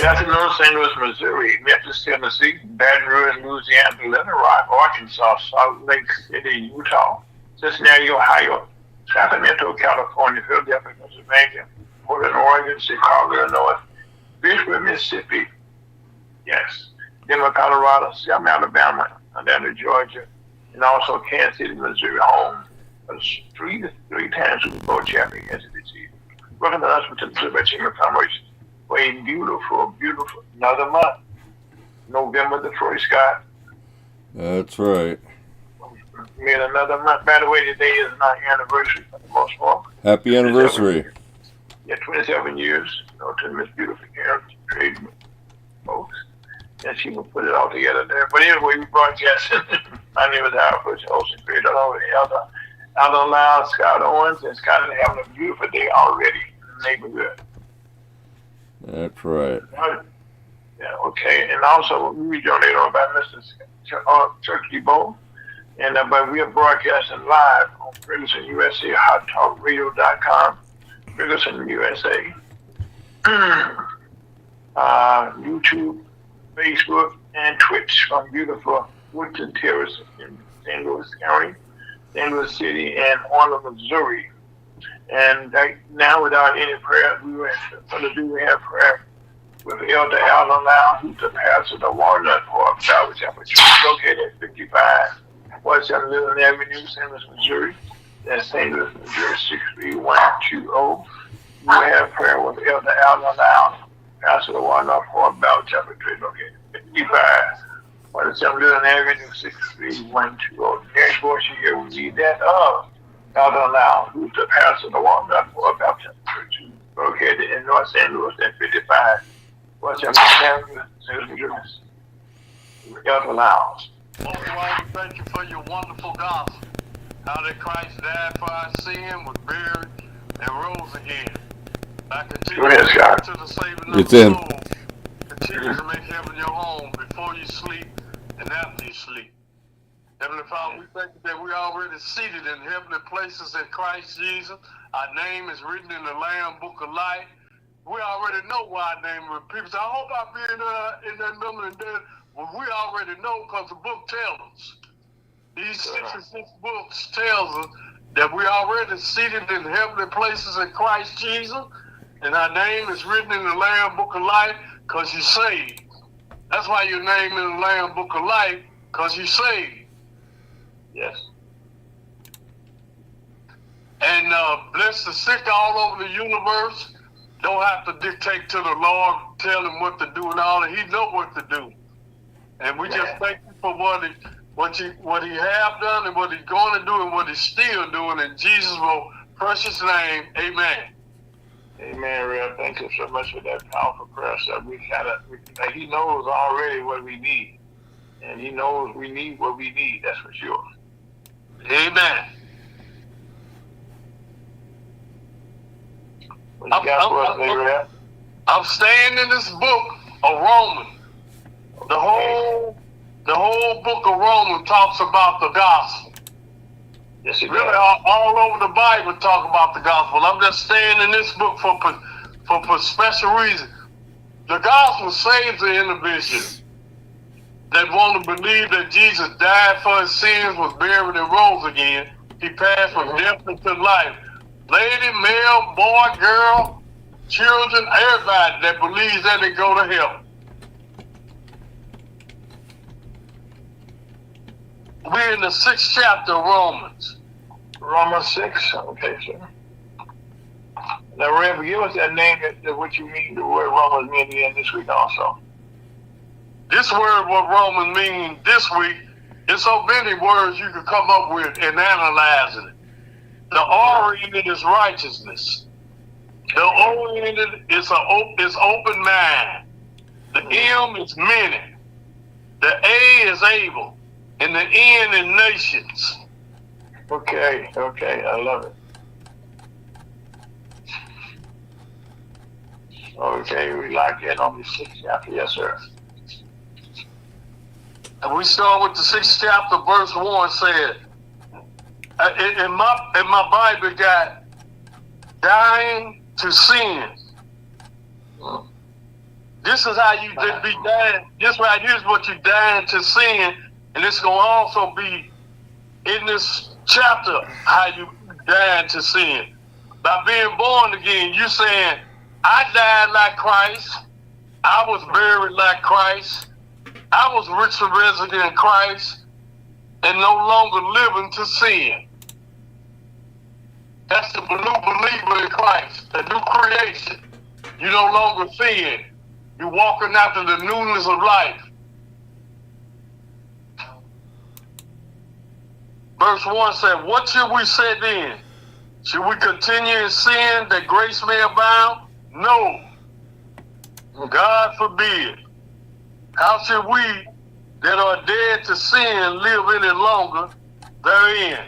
afternoon, St. Louis, Missouri, Memphis, Tennessee, Baton Rouge, Louisiana, Little Rock, Arkansas, Salt Lake City, Utah, Cincinnati, Ohio, Sacramento, California, Philadelphia, Pennsylvania, Portland, Oregon, Chicago, Illinois, Bishop, Mississippi, yes, Denver, Colorado, Selma, Alabama, Atlanta, Georgia, and also Kansas City, Missouri, home of three times Super Bowl champion Kansas City Chiefs. Welcome to us to the Super Team of Commemoration for a beautiful, beautiful another month. November the 1st, Scott. That's right. We had another month. By the way, today is my anniversary for the most part. Happy anniversary. Yeah, 27 years. To Miss Beautiful Karen, trade folks. And she will put it all together there. But anyway, we broadcast. My name is Howard Bush, host and creator of the Elder Loud, Scott Owens, and Scott is having a beautiful day already in the neighborhood. That's right. Yeah, okay. And also, we donated on by Mr. Turkey Bowl. And but we are broadcasting live on Ferguson USA, HotTalkRadio.com, Ferguson USA, YouTube, Facebook, and Twitch from beautiful Woodson Terrace in St. Louis County, St. Louis City, and Orland, Missouri. And now, without any prayer, we have prayer with Elder Allen Lau, who's the pastor of the Walnut Park Calvary Chapel Church, located at 55 West Little Avenue, St. Louis, Missouri. That's St. Louis, Missouri, 63120. We have prayer with Elder Allen Lau, pastor of the Walnut Park Calvary Chapel Church, located at 55 West Little Avenue, 63120. Next voice you hear, we need that of Elder Lau, who's the pastor of the Walnut Park Calvary Chapel Church, located in North St. Louis at 55 West Little Avenue, St. Louis, Missouri. Elder Lau. Lord, we thank you for your wonderful gospel. How that Christ died for our sin, was buried, and rose again. I continue to the saving of the soul. Continue to make heaven your home before you sleep and after you sleep. Heavenly Father, we thank you that we're already seated in heavenly places in Christ Jesus. Our name is written in the Lamb Book of Life. We already know why our name is. People say, I hope I'll be in that number and then. Well, we already know because the book tells us. These 66 books tells us that we already seated in heavenly places in Christ Jesus, and our name is written in the Lamb Book of Life because you're saved. That's why your name in the Lamb Book of Life, because you're saved. Yes. And bless the sick all over the universe. Don't have to dictate to the Lord, tell him what to do and all that. He know what to do. And we just thank you for what he have done and what he's going to do and what he's still doing in Jesus' most precious name. Amen. Amen, Rev. Thank you so much for that powerful prayer. So he knows already what we need. And he knows we need what we need, that's for sure. Amen. What you got for us, Rev? I'm staying in this book of Romans. The whole book of Romans talks about the gospel. Yes, it really does. All over the Bible talk about the gospel. I'm just staying in this book for special reason. The gospel saves the individual that want to believe that Jesus died for his sins, was buried, and rose again. He passed from death into life. Lady, male, boy, girl, children, everybody that believes that they go to heaven. We're in the 6th chapter of Romans. Romans 6, okay, sir. Now, Rev, give us that name, what you mean, the word Romans mean again this week also. This word, what Romans means this week, there's so many words you can come up with in analyzing it. The R in it is righteousness. The O in it is open mind. The M is many. The A is able. And the N in nations. Okay, I love it. Okay, we like that on the 6th chapter, yes, sir. And we start with the 6th chapter, verse 1 said, in my Bible got dying to sin. This This is how you be dying. This right here is what you dying to sin, and it's gonna also be in this chapter how you dying to sin. By being born again, you saying, I died like Christ, I was buried like Christ, I was resurrected in Christ, and no longer living to sin. That's the new believer in Christ, the new creation. You no longer sin. You're walking after the newness of life. Verse 1 said, what should we say then? Should we continue in sin that grace may abound? No. God forbid. How should we that are dead to sin live any longer therein?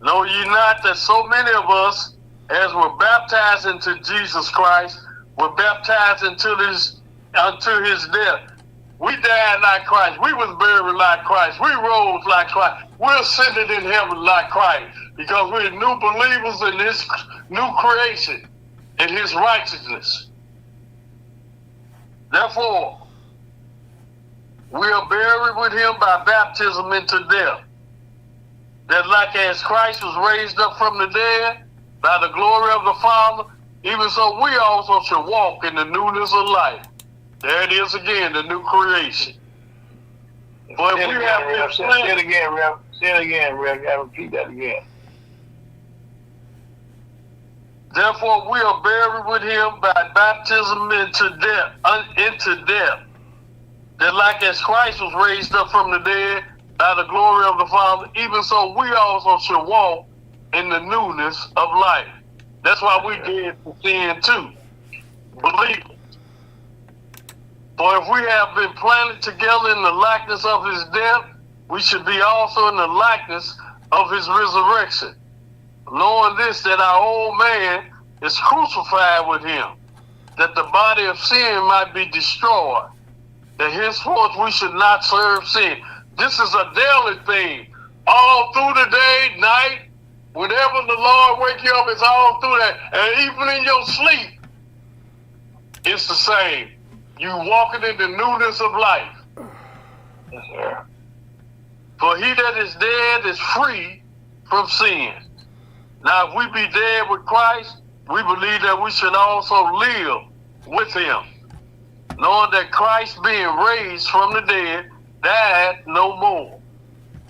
Know ye not that so many of us, as were baptized into Jesus Christ, were baptized unto his death? We died like Christ. We was buried like Christ. We rose like Christ. We're ascended in heaven like Christ because we're new believers in his new creation, in his righteousness. Therefore, we are buried with him by baptism into death, that like as Christ was raised up from the dead by the glory of the Father, even so we also should walk in the newness of life. There it is again, the new creation. But if we have been say it again, Rev. Say it again, Rev. You gotta repeat that again. Therefore, we are buried with him by baptism into death, that like as Christ was raised up from the dead by the glory of the Father, even so we also should walk in the newness of life. That's why we did to sin too. Believe it. For if we have been planted together in the likeness of his death, we should be also in the likeness of his resurrection. Knowing this, that our old man is crucified with him, that the body of sin might be destroyed, that henceforth we should not serve sin. This is a daily thing. All through the day, night, whenever the Lord wake you up, it's all through that. And even in your sleep, it's the same. You walking in the newness of life. Yes, sir. For he that is dead is free from sin. Now, if we be dead with Christ, we believe that we should also live with him, knowing that Christ, being raised from the dead, died no more.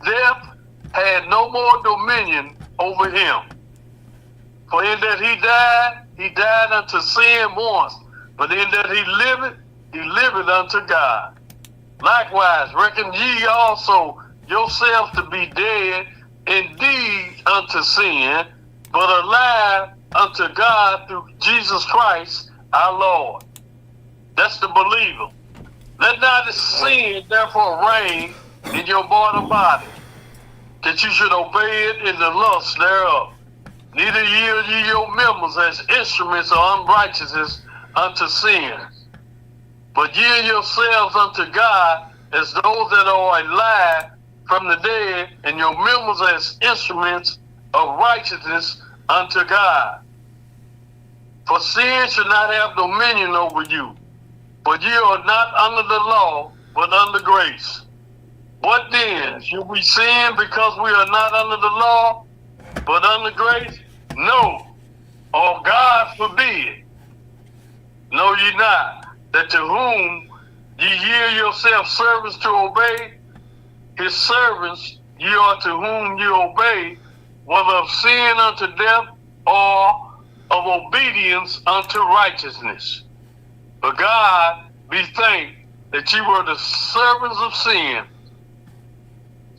Death had no more dominion over him. For in that he died unto sin once, but in that he liveth unto God. Likewise, reckon ye also yourselves to be dead indeed unto sin, but alive unto God through Jesus Christ our Lord. That's the believer. Let not sin therefore reign in your mortal body, that you should obey it in the lust thereof. Neither yield ye your members as instruments of unrighteousness unto sin, but yield yourselves unto God as those that are alive from the dead, and your members as instruments of righteousness unto God. For sin should not have dominion over you, but ye are not under the law, but under grace. What then? Should we sin because we are not under the law, but under grace? No, or God forbid. Know ye not that to whom ye yield yourself servants to obey, his servants ye are to whom ye obey, whether of sin unto death or of obedience unto righteousness. But God be thanked that ye were the servants of sin.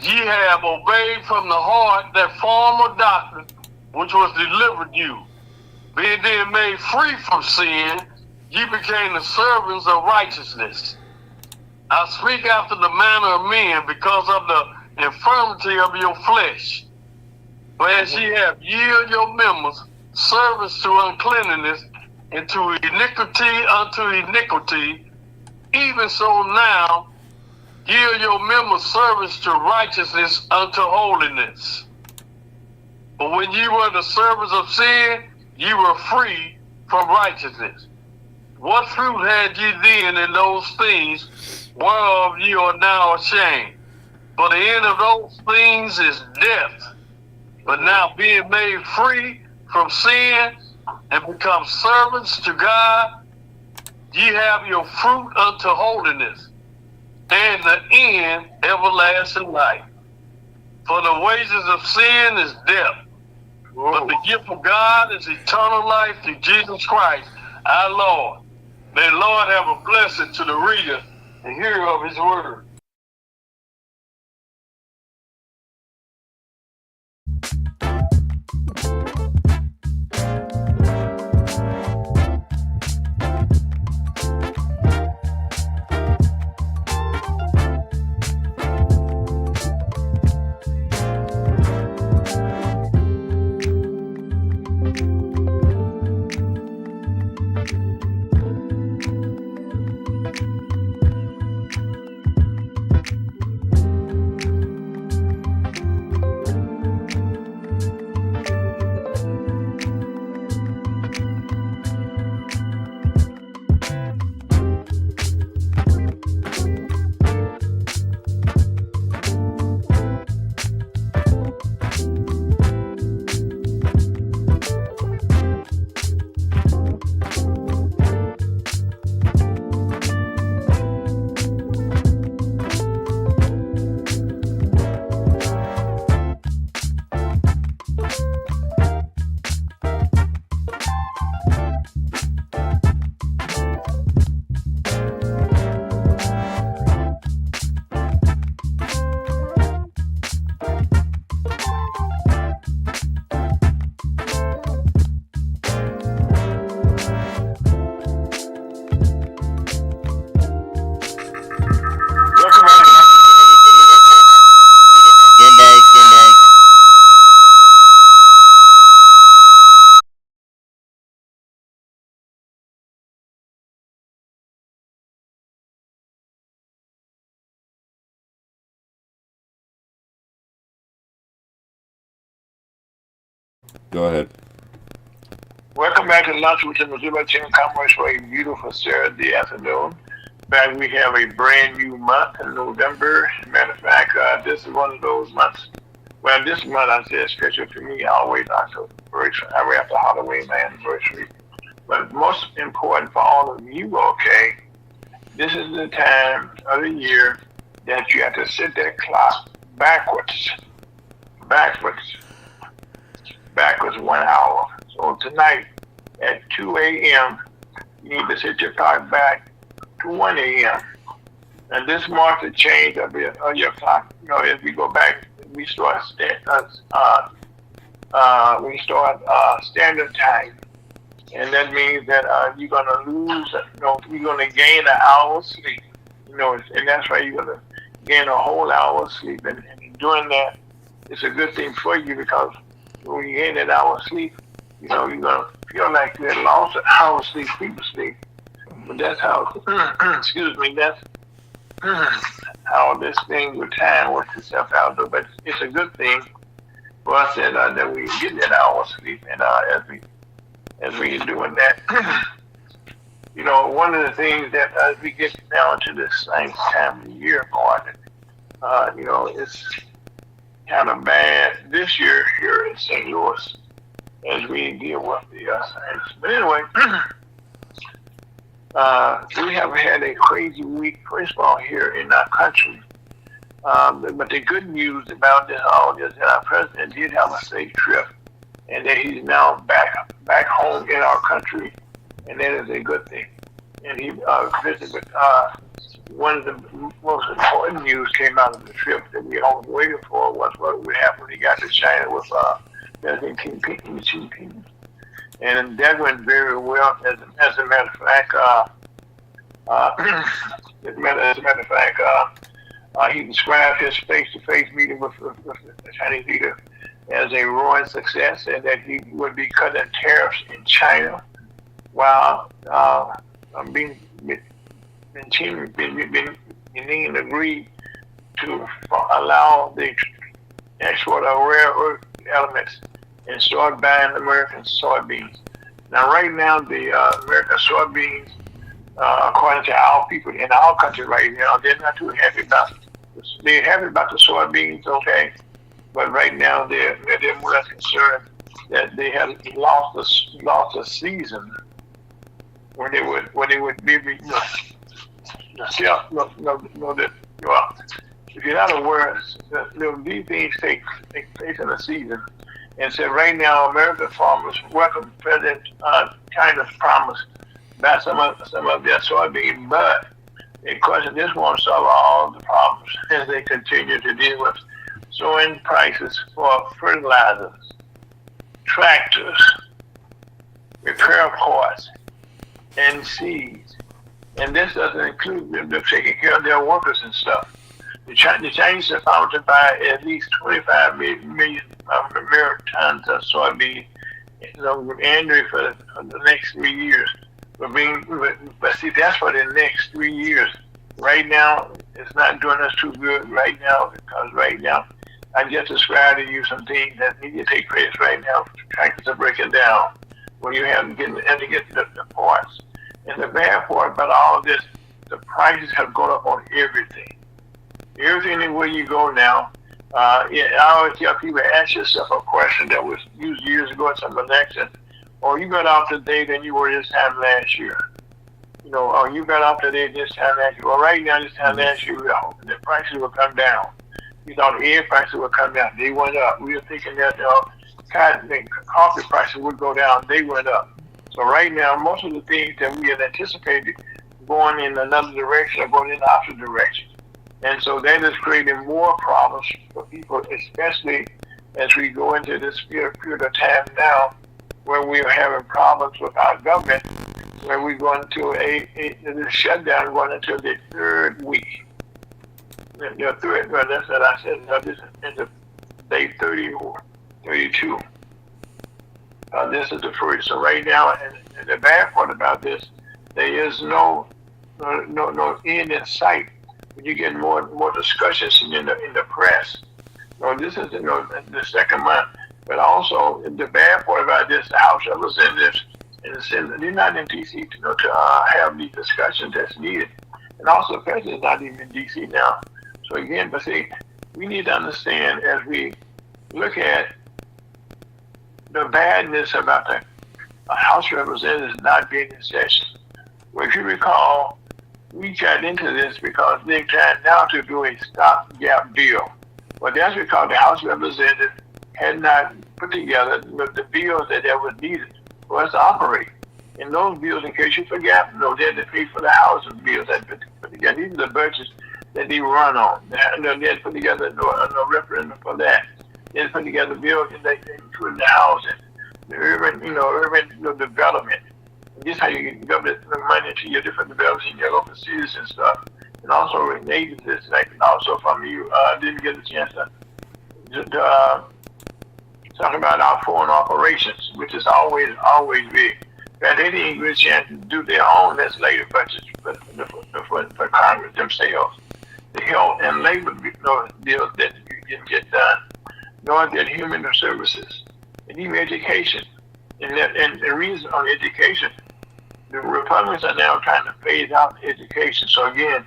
Ye have obeyed from the heart that form of doctrine which was delivered you. Being then made free from sin, ye became the servants of righteousness. I speak after the manner of men because of the infirmity of your flesh. For as ye have yielded your members servants to uncleanness and to iniquity unto iniquity, even so now yield your members servants to righteousness unto holiness. But when ye were the servants of sin, ye were free from righteousness. What fruit had ye then in those things whereof ye are now ashamed? For the end of those things is death. But now being made free from sin and become servants to God, ye have your fruit unto holiness, and the end everlasting life. For the wages of sin is death, but the gift of God is eternal life through Jesus Christ, our Lord. May the Lord have a blessing to the reader and hearer of his word. Go ahead. Welcome back to Lunch with the Missoula Team Commerce for a beautiful Saturday afternoon. Back, we have a brand new month in November. Matter of fact, this is one of those months. Well, this month I said special to me, always October 1st, right after Halloween, my anniversary. But most important for all of you, okay, this is the time of the year that you have to set that clock backwards 1 hour. So tonight at 2 a.m., you need to set your clock back to 1 a.m. And this marks the change of your clock. You know, if we go back, we start standard time. And that means that you're going to lose, you're going to gain an hour's sleep. And that's why you're going to gain a whole hour's sleep. And doing that, it's a good thing for you because when you gain that hour's sleep, you're going to feel like you had lost an hour's sleep, people sleep. But that's how, excuse me, that's how this thing with time works itself out. But it's a good thing for us that we get that hour's sleep. And as we are doing that, one of the things that as we get down to this same time of the year, Martin, it's kind of bad this year here in St. Louis as we deal with the science. But anyway, we have had a crazy week, first of all, here in our country. But the good news about this all is that our president did have a safe trip and that he's now back home in our country, and that is a good thing. And he visited with one of the most important news came out of the trip that we all were waiting for was what would happen when he got to China with President Xi Jinping. And that went very well. As a matter of fact, he described his face-to-face meeting with the Chinese leader as a roaring success, and that he would be cutting tariffs in China while being agreed to allow the export of rare earth elements and start buying American soybeans. Now, right now, the American soybeans according to our people in our country right now, they're not too happy about. They're happy about the soybeans, okay, but right now they're more less concerned that they have lost a season when they would be the self no that well, if you're not aware, these things take place in a season. And so right now, American farmers welcome President China's promise about some of their soybean, but of course this won't solve all the problems as they continue to deal with soaring prices for fertilizers, tractors, repair parts, and seeds. And this doesn't include them taking care of their workers and stuff. The Chinese have found to buy at least 25 million metric tons of soybean annually for the next 3 years. But see, that's for the next 3 years. Right now, it's not doing us too good right now because right now, I just described to you some things that need to take place right now. Tractors are breaking down when you have to get the parts. And the bad part about all of this, the prices have gone up on everything. Everything where you go now, I always tell people, ask yourself a question that was used years ago at some election. Or you got off today than you were this time last year. Or you got off today this time last year. Well, right now, this time last year, we were hoping the prices would come down. You thought the egg prices would come down. They went up. We were thinking that coffee prices would go down. They went up. So right now, most of the things that we had anticipated going in another direction are going in the opposite direction. And so that is creating more problems for people, especially as we go into this period of time now where we are having problems with our government, where we're going to a shutdown going into the third week. That's what I said. This is into day 30 or 32. This is the first. So right now, and the bad part about this, there is no end in sight. You get more discussions in the press. This is the second month, but also the bad part about this, the House of Representatives and the Senate, they're not in D.C. to have these discussions that's needed, and also the president's not even in D.C. now. So again, but see, we need to understand as we look at the badness about the House of Representatives not being in session. Well, if you recall, we got into this because they're trying now to do a stopgap bill. Well, that's because the House of Representatives had not put together the bills that was needed for us to operate. And those bills, in case you forgot, they had to pay for the housing bills that put together. These are the budgets that they run on. They had put together a referendum for that. They had put together bills and they included the housing, the urban development. This is how you get government money to your different developments in your local cities and stuff. And also in agencies, like also from you didn't get a chance to talk about our foreign operations, which is always big. That they didn't get a chance to do their own legislative budgets for Congress themselves. The health and labor bills that didn't get done, nor did human services, and even education. And the reason on education, the Republicans are now trying to phase out education. So again,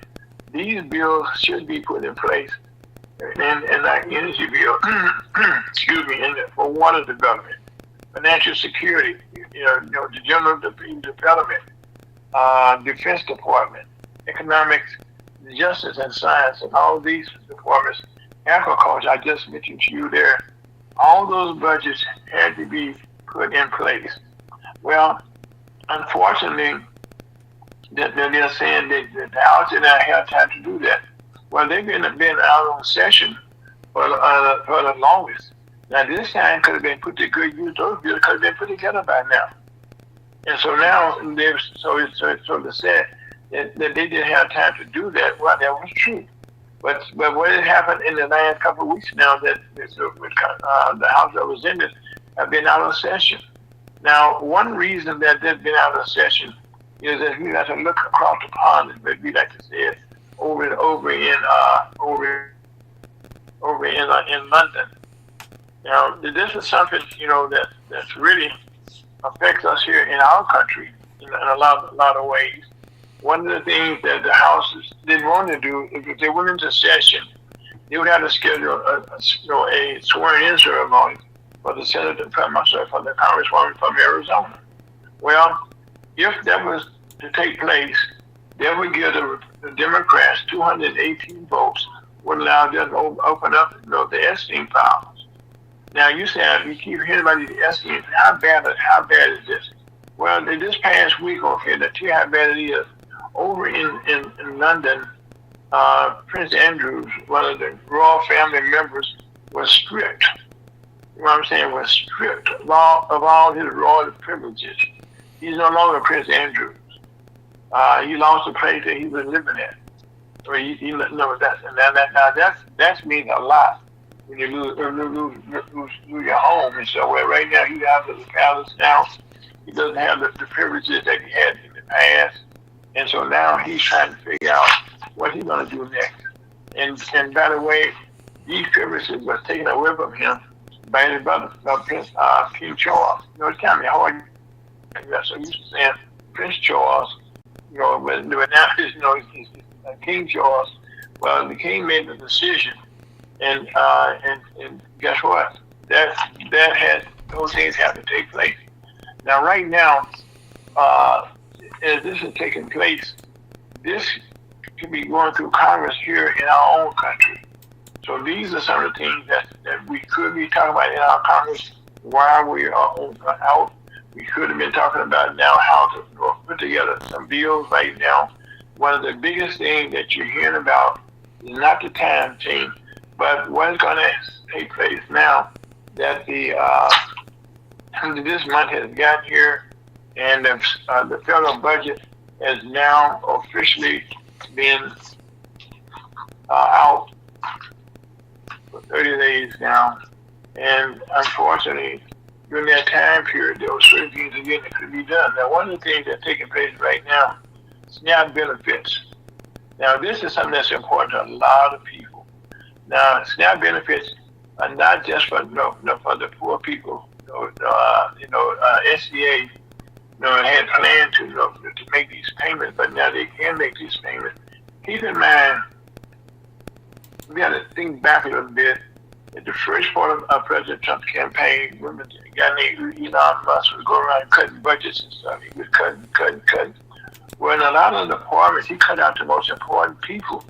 these bills should be put in place, and like energy bill, excuse me, for water development, financial security, the general development, defense department, economics, justice and science, and all these departments, agriculture, I just mentioned to you there, all those budgets had to be put in place. Well, unfortunately, they're saying that the House did not have time to do that. Well, they've been out on session for the longest. Now, this time could have been put to good use. Those bills could have been put together by now. And so now, they said that they didn't have time to do that. Well, that was true. But what had happened in the last couple of weeks now that the House of Representatives have been out of session. Now, one reason that they've been out of session is that we have to look across the pond, as we like to say it, over in London. Now, this is something that's really affects us here in our country in a lot of ways. one of the things that the houses didn't want to do is if they went into session, they would have to schedule a swearing-in ceremony for the senator from for the congresswoman from Arizona. Well, if that was to take place, that would give the Democrats 218 votes, would allow them to open up the Epstein files. Now you said you keep hearing about the Epstein. How bad is this? Well, this past week, okay, to tell you how bad it is, over in London, Prince Andrews, one of the royal family members, was stripped. You know what I'm saying? Was stripped of all his royal privileges. He's no longer Prince Andrews. He lost the place that he was living at. Or that means a lot when you lose your home. And so, right now he's out of the palace now. He doesn't have the privileges that he had in the past. And so now he's trying to figure out what he's going to do next. And by the way, these privileges were taken away from him by his brother, Prince King Charles. It's kind of hard. That's so used to saying Prince Charles, but now he's King Charles. Well, the king made the decision, and guess what? Those things have to take place. Now, right now, as this is taking place, this could be going through Congress here in our own country. So these are some of the things that we could be talking about in our Congress while we are out. We could have been talking about now how to put together some bills right now. One of the biggest things that you're hearing about is not the time change, but what's going to take place now that this month has got here, and the federal budget has now officially been out for 30 days now. And unfortunately, during that time period, there were certain things again that could be done. Now, one of the things that's taking place right now, SNAP benefits. Now, this is something that's important to a lot of people. Now, SNAP benefits are not just for the poor people. SBA, had planned to make these payments, but now they can make these payments. Keep in mind, we got to think back a little bit. At the first part of President Trump's campaign, remember a guy named Elon Musk would go around cutting budgets and stuff. He was cutting. Well, in a lot of the departments, he cut out the most important people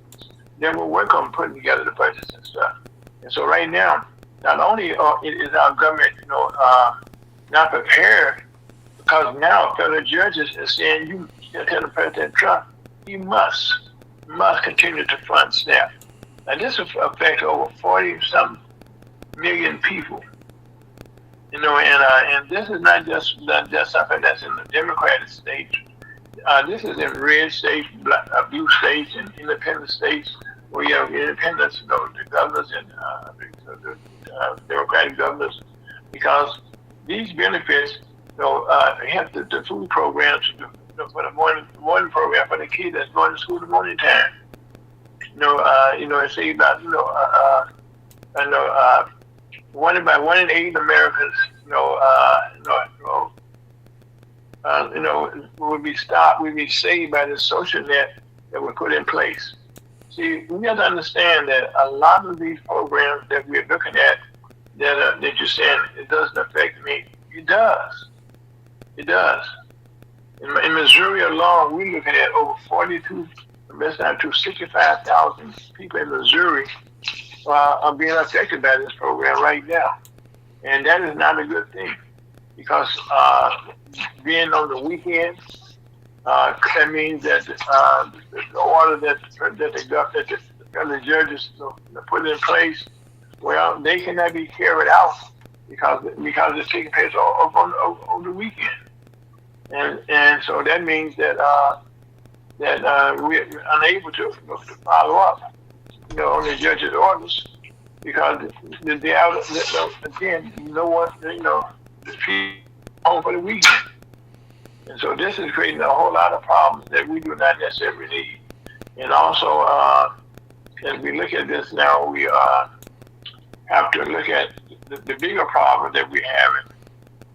that will work on putting together the budgets and stuff. And so right now, not only is our government, not prepared, because now federal judges are saying you tell President Trump he must continue to fund SNAP. Now this affects over 40-something million people. And this is not just something that's in the Democratic states. This is in red states, blue states, and independent states where you have independents, the governors and the Democratic governors, because these benefits, have the food programs for the morning program for the kids that's going to school in the morning time. It's say about one in 8 Americans, would be saved by the social net that we put in place. See, we have to understand that a lot of these programs that we're looking at, that you're saying it doesn't affect me, it does. It does. In Missouri alone, we're looking at over 65,000 people in Missouri are being affected by this program right now. And that is not a good thing, because being on the weekend, that means that the order that the judges put in place, well, they cannot be carried out because it's taking place on the weekend. And so that means that we're unable to follow up, on the judge's orders, because they're out, again, the people home for the weekend. And so this is creating a whole lot of problems that we do not necessarily need. And also, as we look at this now, we have to look at the bigger problem that we're having.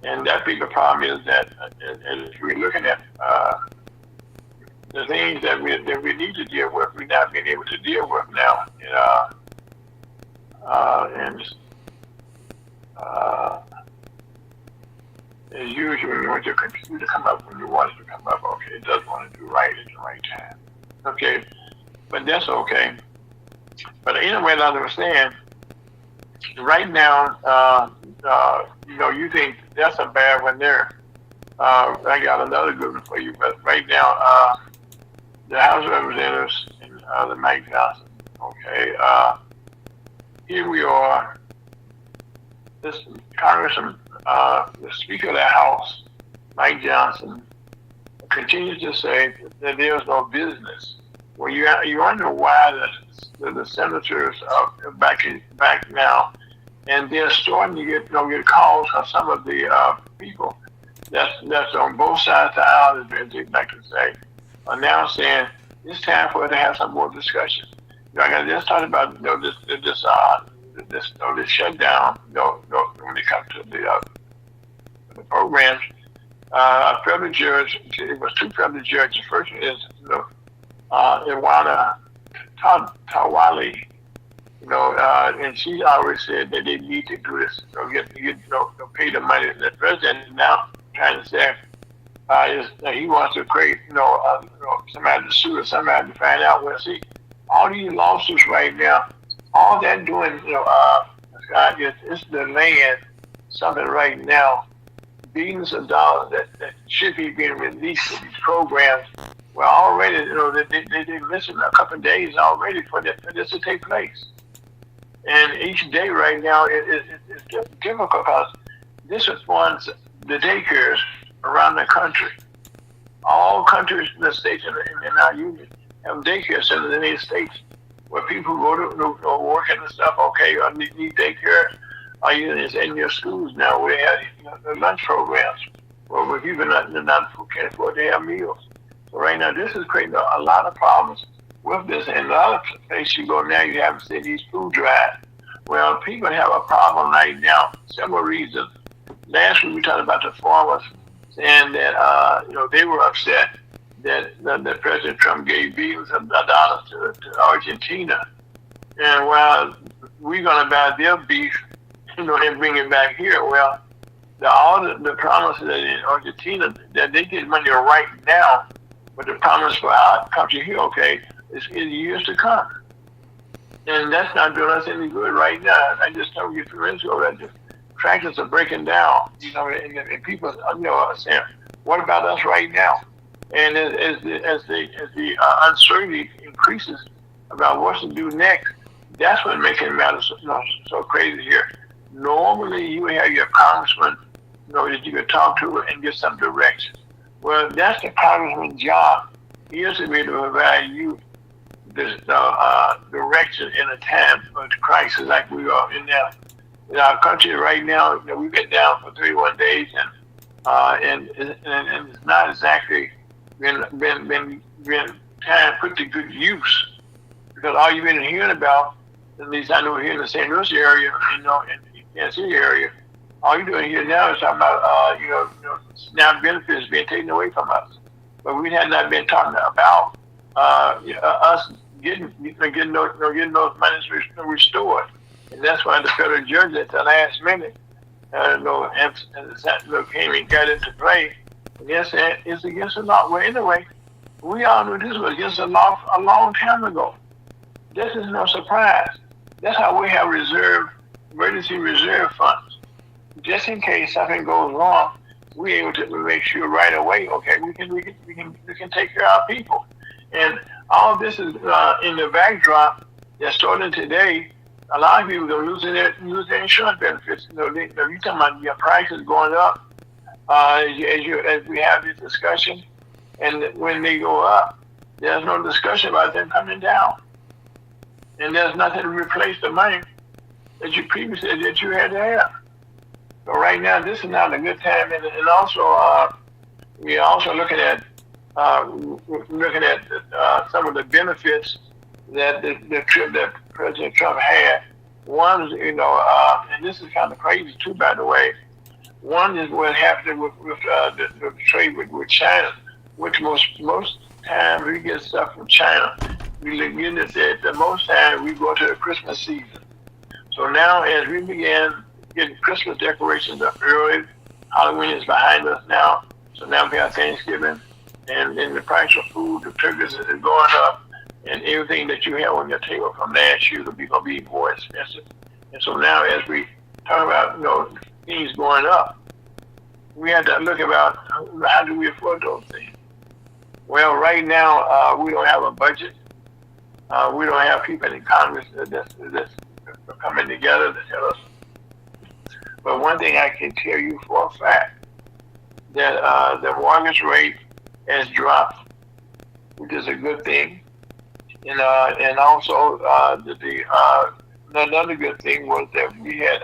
And that bigger problem is that as we're looking at the things that we need to deal with, we're not being able to deal with now. And uh, as usual, you want your computer to come up when you want it to come up. Okay, it doesn't want to do right at the right time. Okay, but that's okay. But anyway, I understand. Right now, you think that's a bad one there. I got another good one for you. But right now, the House of Representatives and the Mike Johnson. Okay, here we are. This Congressman, the Speaker of the House, Mike Johnson, continues to say that there's no business. Well, you wonder why the senators are back now, and they're starting to get calls from some of the people that's on both sides of the aisle, as they like to say, are now saying it's time for us to have some more discussion. I just talked about this shutdown. When it comes to the programs, federal judge. It was two federal judges. First is Iwana Tawali. And she always said that they need to do this. Pay the money. The president is now trying to say he wants to create, somebody to sue or somebody to find out. Well, see, all these lawsuits right now, all they're doing, it's delaying something right now. Billions of dollars that should be being released to these programs. Well, already, they missing a couple of days already for this to take place. And each day right now it's difficult because this is one the daycares around the country. All countries in the states in our union have daycare centers in the United States where people go to work and stuff. Okay, or need daycare. Are you in your schools now? We have the lunch programs where people not can't afford to have meals. So right now, this is creating a lot of problems with this. And a lot of places you go now, you haven't seen these food drives. Well, people have a problem right now. Several reasons. Last week we talked about the farmers saying that they were upset that President Trump gave billions of dollars to Argentina, and while we're gonna buy their beef, and bring it back here. Well, all the promises in Argentina that they get money right now, but the promise for our country here, okay, is in years to come. And that's not doing us any good right now. I just told you 3 minutes ago that the tractors are breaking down, and people, are saying, what about us right now? And as the uncertainty increases about what to do next, that's what makes it matter so crazy here. Normally, you have your congressman, that you could talk to and get some direction. Well, that's the congressman's job. He is to be able to provide you this direction in a time of crisis like we are in now. In our country right now, we've been down for 31 days, and it's not exactly been time put to good use, because all you've been hearing about, at least I know here in the St. Louis area, in the Kansas City area, all you're doing here now is talking about SNAP benefits being taken away from us, but we have not been talking about us getting those monies restored, and that's why the federal judge at the last minute, came and got into play. And yes, it's against the law. Well, anyway, we all knew this was against the law a long time ago. This is no surprise. That's how we have emergency reserve funds, just in case something goes wrong. We're able to make sure right away. Okay, we can take care of our people, and all this is in the backdrop that starting today. A lot of people are losing their insurance benefits. You're talking about your prices going up as we have this discussion, and when they go up, there's no discussion about them coming down, and there's nothing to replace the money that you previously that you had to have. So right now, this is not a good time, and also we're also looking at some of the benefits that the trip that President Trump had. One is, and this is kind of crazy too, by the way. One is what happened with the trade with China, which most time we get stuff from China, we begin to say the most time we go to the Christmas season. So now as we began getting Christmas decorations up early, Halloween is behind us now. So now we have Thanksgiving, and the price of food, the turkeys is going up, and everything that you have on your table from last year will be going to be more expensive. And so now as we talk about things going up, we have to look about how do we afford those things. Well, right now we don't have a budget. We don't have people in Congress that's coming together to tell us. But one thing I can tell you for a fact that the mortgage rate has dropped, which is a good thing, and also another good thing was that we had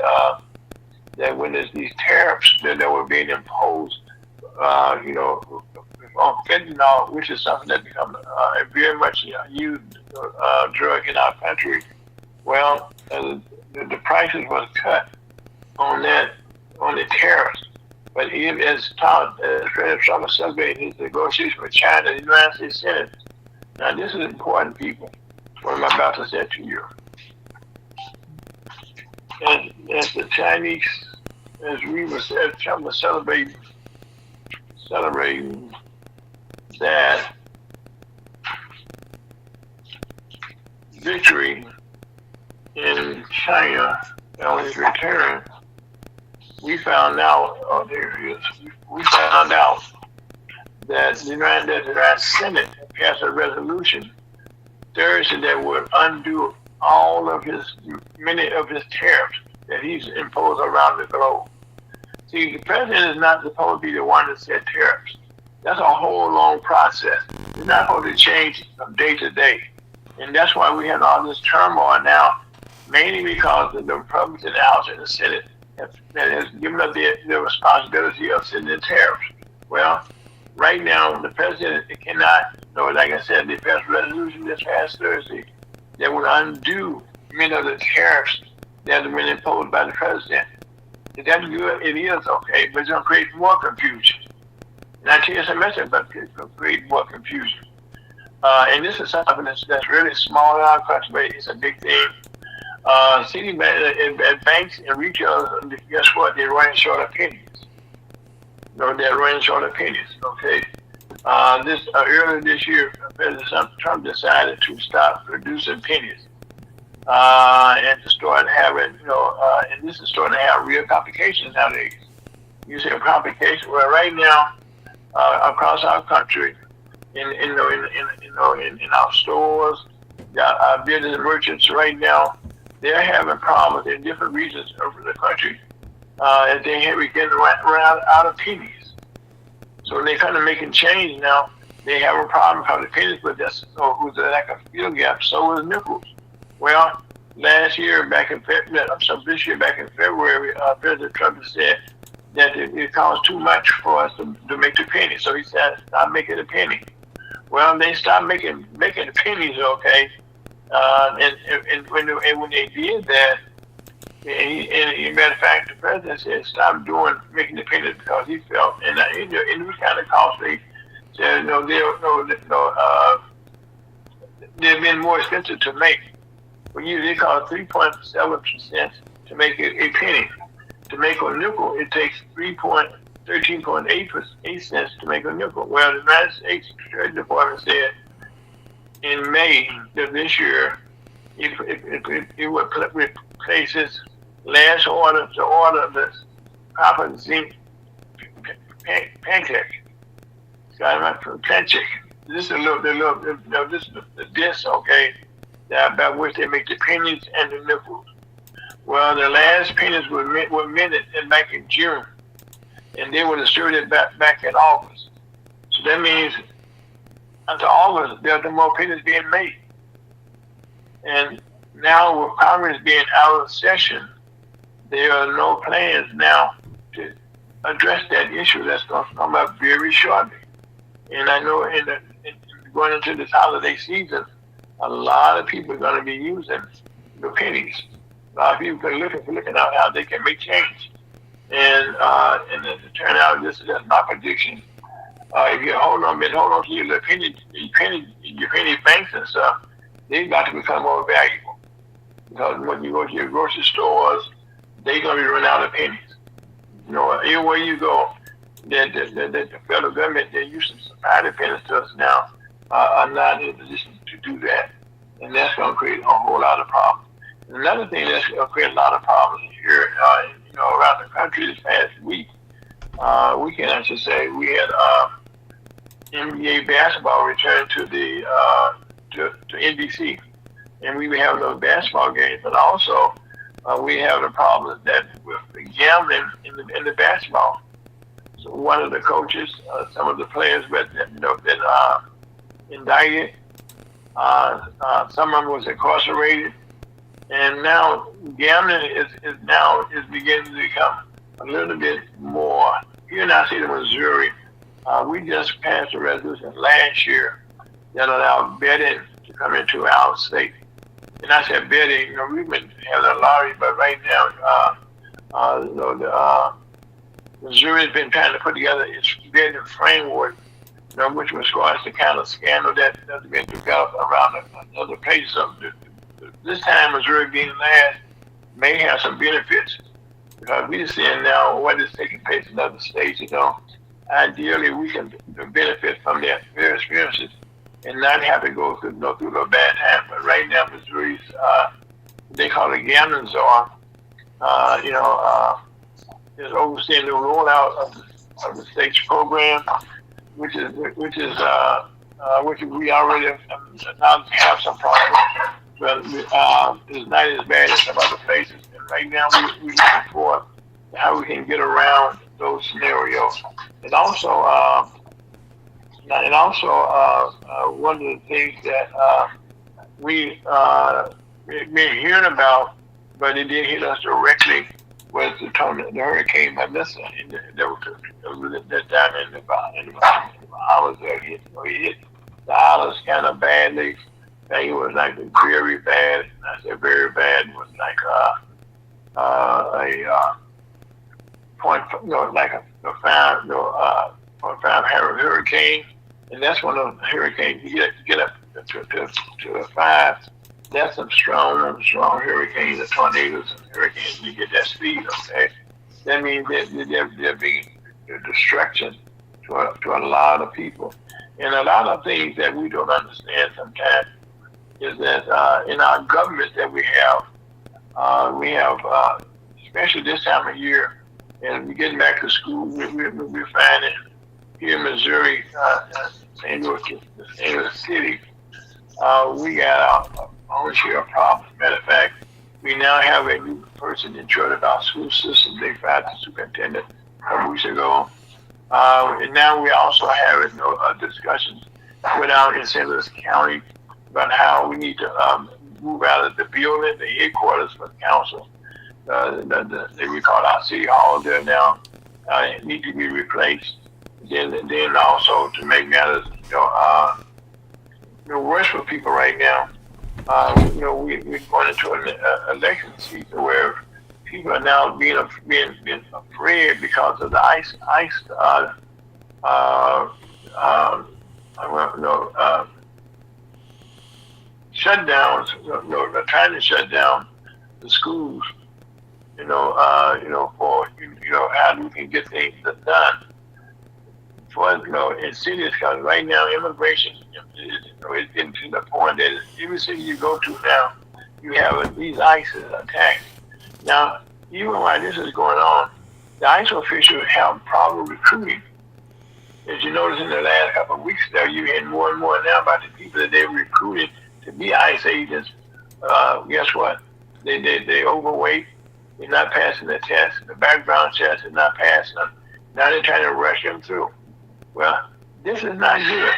that when there's these tariffs that were being imposed, on fentanyl, which is something that becomes a very much used drug in our country. Well, the prices was cut on the tariffs. But even as President Trump celebrated his negotiation with China, the United States Senate. Now, this is important, people, what I'm about to say to you. As the Chinese, as Trump was celebrating that victory in China on his return, we found out, we found out that the United Senate passed a resolution Thursday that would undo all of many of his tariffs that he's imposed around the globe. See, the president is not supposed to be the one that set tariffs. That's a whole long process. It's not supposed to change from day to day. And that's why we have all this turmoil now, mainly because the Republicans in the House and the Senate that has given up the responsibility of setting the tariffs. Well, right now, the president cannot, like I said, they passed a resolution this past Thursday that would undo many of the tariffs that have been imposed by the president. Is that good? It is okay, but it's going to create more confusion. And I tell you some message about it's going to create more confusion. And this is something that's really small in our country, but it's a big thing. City banks and retailers, guess what? They're running short of pennies. They're running short of pennies. Okay. Earlier this year, President Trump decided to stop producing pennies, and to start having, and this is starting to have real complications nowadays. You say complications. Well, right now, across our country, in our stores, our business merchants right now, they're having problems in different regions of the country, and we're getting run out of pennies. So they're kind of making change now. They have a problem because the pennies, but with the lack of fuel gap, so is nickels. Well, this year back in February, President Trump said that it costs too much for us to make the penny. So he said, stop making a penny. Well, they stopped making the pennies, okay. And when they did that, and matter of fact, the president said stop making the pennies because he felt, and it was kind of costly. Said they've been more expensive to make. But usually it costs 3.7% to make a penny. To make a nickel, it takes 13.8 cents to make a nickel. Well, the United States Treasury Department said in May of this year, it would replace its last order to order the copper zinc pancake. This is the disc, okay, about which they make the pennies and the nickels. Well, the last pennies were minted back in June, and they were distributed back in August. So that means until August, there are no more pennies being made. And now with Congress being out of session, there are no plans now to address that issue. That's going to come up very shortly. And I know going into this holiday season, a lot of people are going to be using the pennies. A lot of people are looking out how they can make change. And as it turned out, this is just my prediction. if you hold on to your little your penny banks and stuff, they got to become more valuable. Because when you go to your grocery stores, they're going to be running out of pennies. Everywhere you go, the federal government, they used to supply the pennies to us now, are not in a position to do that. And that's going to create a whole lot of problems. And another thing that's going to create a lot of problems here, around the country this past weekend, I should say, we had NBA basketball return to the to NBC, and we have those basketball games. But also, we have the problem that with the gambling in the basketball. So one of the coaches, some of the players been indicted. Some of them was incarcerated, and now gambling is beginning to become a little bit more. Here in our state of Missouri, we just passed a resolution last year that allowed betting to come into our state. And I said betting, we've been having a lottery, but right now, Missouri has been trying to put together its betting framework, which was going to the kind of scandal that's been developed around other places. So this time, Missouri being last may have some benefits, because we're seeing now what is taking place in other states. Ideally, we can benefit from their experiences and not have to go through the bad time. But right now, Missouri's they call it gambling czar. Is overseeing the rollout of the state's program, which we already now have some problems, but it's not as bad as some other places. And right now, we're looking for how we can get around those scenarios. And also, one of the things that we've been hearing about, but it didn't hit us directly, was the Hurricane Melissa that down in the Bahamas. It hit the islands kind of badly. I think it was like very bad. I said very bad. It was like a 0.5 hurricane, and that's one of the hurricanes you get up to a 5. That's some strong hurricanes, the tornadoes and hurricanes. You get that speed, okay? That means that there being destruction to a lot of people, and a lot of things that we don't understand sometimes is that in our government that we have, especially this time of year, and we're getting back to school. We're finding here in Missouri, St. Louis City, we got our own share of problems. Matter of fact, we now have a new person in charge of our school system. They fired the superintendent a couple weeks ago. And now we also have discussions in St. Louis County about how we need to move out of the building, the headquarters for the council. We call our city hall there now. It needs to be replaced. Then also to make matters worse for people right now. We're going into an election season where people are now being afraid because of the shutdowns. They're trying to shut down the schools. For how we can get things done. In cities, because right now immigration is getting to the point that every city you go to now, you have these ICE attacks. Now, even while this is going on, the ICE officials have problem recruiting. As you notice in the last couple of weeks there, you're hearing more and more now about the people that they're recruiting to be ICE agents. Guess what? They overweight. They're not passing the test. The background test is not passing them. Now they're trying to rush them through. Well, this is not good.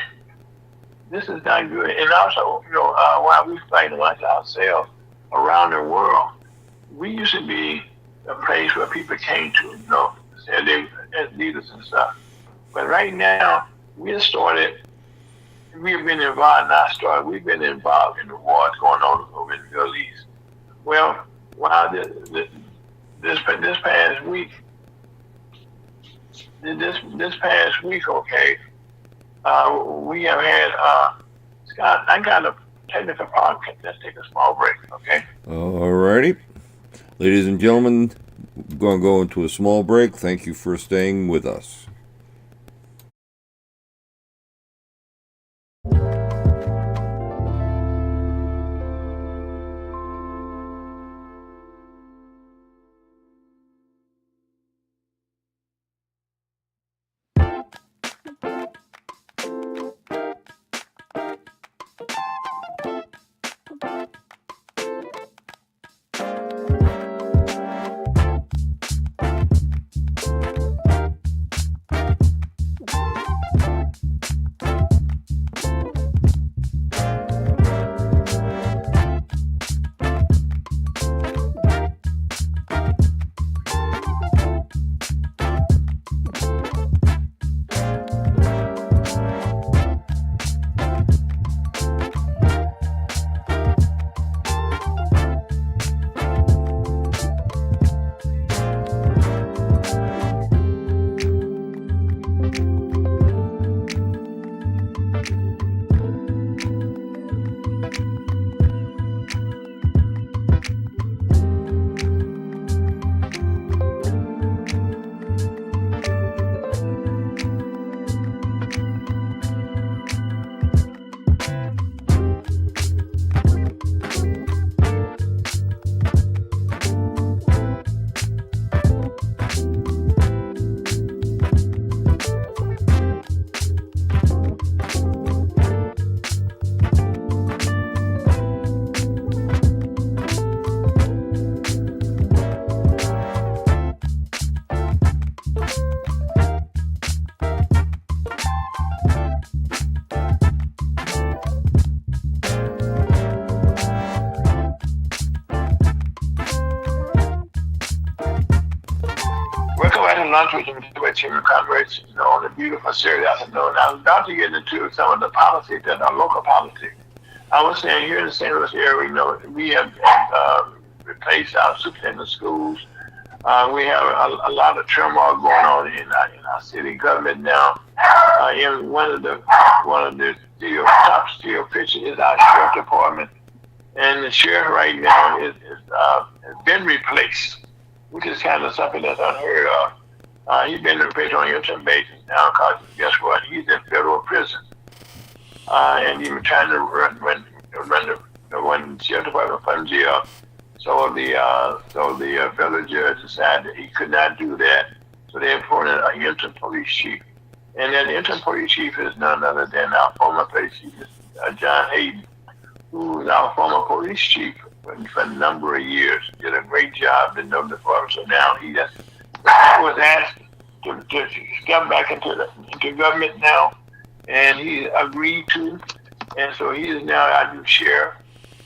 This is not good. And also, while we fight amongst ourselves around the world, we used to be a place where people came to, say they as leaders and stuff. But right now, we've been involved, we've been involved in the wars going on over in the Middle East. Well, while this past week, okay, We have had, Scott, I got a technical problem. Let's take a small break, okay? Alrighty. Ladies and gentlemen, we're going to go into a small break. Thank you for staying with us. Welcome back to Lunch with Jimmy Conrad, on the beautiful Saturday afternoon. I was about to get into some of the policies that are local politics. I was saying here in the St. Louis area, we have replaced our superintendent schools. We have a lot of turmoil going on in our city government now. And one of the top steel officials is our sheriff department, and the sheriff right now has been replaced, which is kind of something that's unheard of. He's been replaced on an interim basis now because guess what? He's in federal prison, and he's trying to run the sheriff department from jail. So the federal judge decided that he could not do that. So they appointed an interim police chief, and that interim police chief is none other than our former police chief, John Hayden, who is our former police chief for a number of years. Did a great job in the department. So now he was asked to come back into government now, and he agreed to, and so he is now our new sheriff.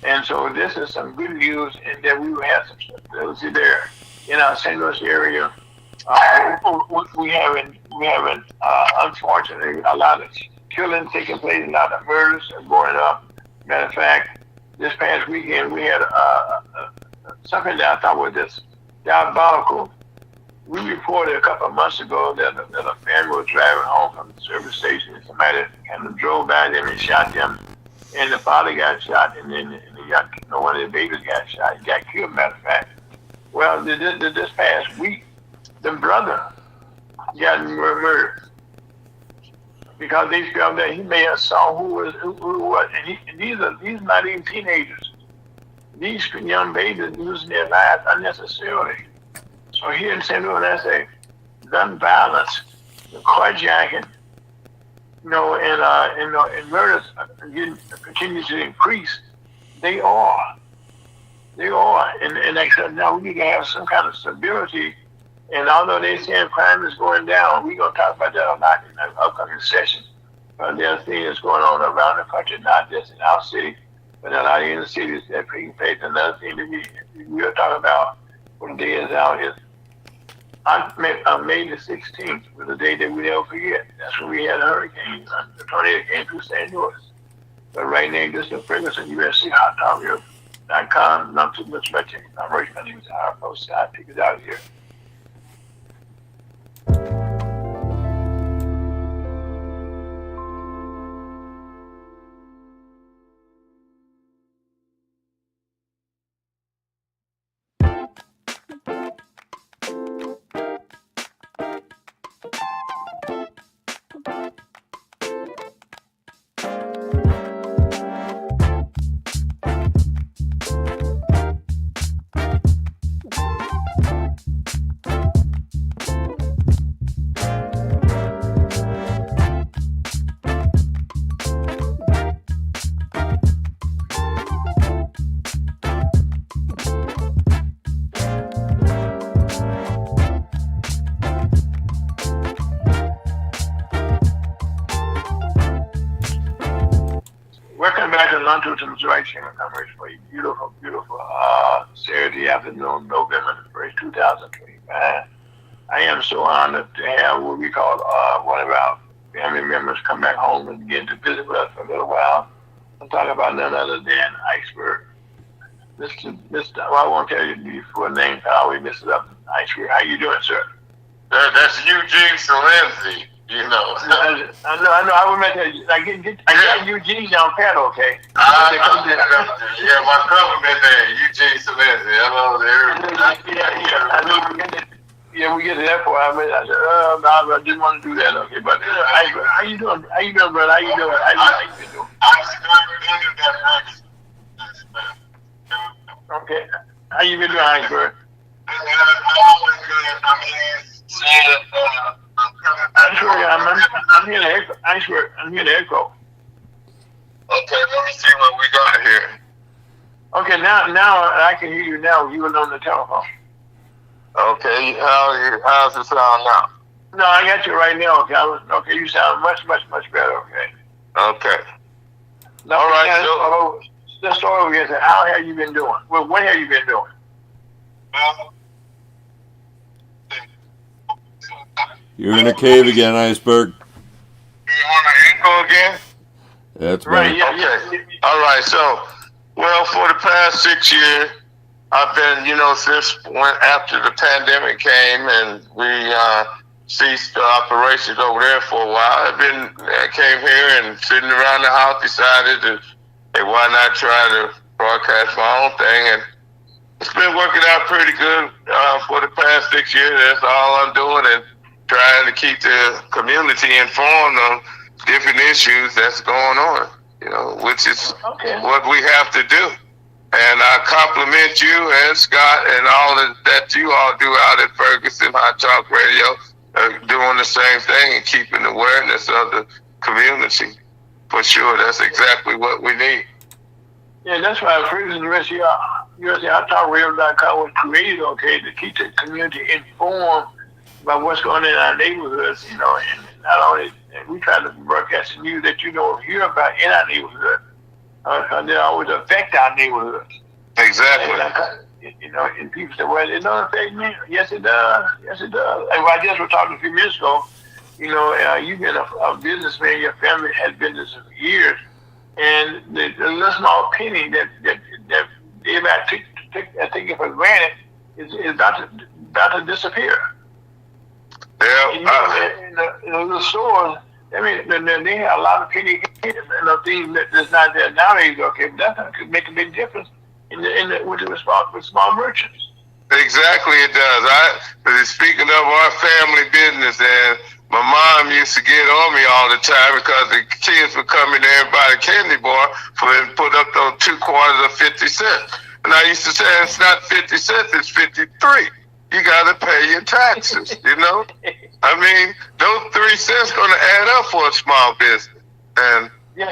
And so this is some good news, and that we will have some stability there in our St. Louis area. We haven't unfortunately a lot of killings taking place, a lot of murders are going up. Matter of fact, this past weekend we had something that I thought was just diabolical. We reported a couple of months ago that a family was driving home from the service station, and somebody kind of drove by them and shot them, and the father got shot, and then one of the babies got shot. He got killed, matter of fact. Well, this past week, the brother got murdered because they felt that he may have saw who was, and these are not even teenagers. These young babies losing their lives unnecessarily. So here in St. Louis, that's a gun violence, the carjacking, and murders continue to increase. They are, and like I said, now we need to have some kind of stability. And although they're saying crime is going down, we're going to talk about that a lot in the upcoming session. But there's things going on around the country, not just in our city, but in a lot of inner cities that are taking place. Another thing that we'll talk about when the day is out is on May the 16th was the day that we never forget. That's when we had a hurricane. The tornado came through St. Louis. But right now, this is Ferguson, USC.com. Not too much about taking operation. My name is Howard Post. Scott, take it out of here. in Lancaster, Missouri, Chamber of Commerce for a beautiful, beautiful Saturday afternoon, November the 1st, 2025. I am so honored to have what we call one of our family members come back home and get to visit with us for a little while. I'm talking about none other than Iceberg. Mr. Well, I won't tell you the full name, I always mess it up. Iceberg, how you doing, sir? That's Eugene Salenzi, you know. I know. I would make that. I got Eugene down pat, okay? Yeah, my government name, Eugene Salenzi. Hello there. Yeah, we get to that point. I didn't want to do that, okay? But how you doing? How you doing, brother? How you doing? How you been doing? Okay. How you been doing, Iceberg? I'm here to echo. Iceberg, I'm here to echo. Okay, let me see what we got here. Okay, now I can hear you now. You were on the telephone. Okay, how's it sound now? No, I got you right now. Okay, you sound much better. Okay. Okay. Now, all right. Let's start over again. How have you been doing? Well, what have you been doing? You're in a cave again, Iceberg. You want to echo again? That's right. Yeah. All right. So, well, for the past 6 years, I've been, since after the pandemic came and we ceased the operations over there for a while, I came here and sitting around the house, decided to, hey, why not try to broadcast my own thing? And it's been working out pretty good for the past 6 years. That's all I'm doing, and trying to keep the community informed on different issues that's going on, which is what we have to do. And I compliment you and Scott and all that you all do out at Ferguson Hot Talk Radio, doing the same thing and keeping awareness of the community. For sure, that's exactly what we need. Yeah, that's why Ferguson University Hot Talk Radio.com was created, to keep the community informed about what's going on in our neighborhoods, and not only we try to broadcast the news that hear about in our neighborhood, because they always affect our neighborhoods. Exactly. And people say, well, it don't affect me. Yes, it does. Yes, it does. And I just was talking a few minutes ago, you've been a businessman, your family has been this for years, and the little small penny that everybody take for granted is about to disappear. Yeah. In the stores, I mean, they have a lot of penny things that's not there nowadays. Okay, but that could make a big difference with small merchants. Exactly, it does. Speaking of our family business, and my mom used to get on me all the time because the kids would come in there and buy a candy bar and put up those 2 quarters of 50 cents. And I used to say, it's not 50 cents, it's 53. You got to pay your taxes, I mean, those 3 cents going to add up for a small business. And when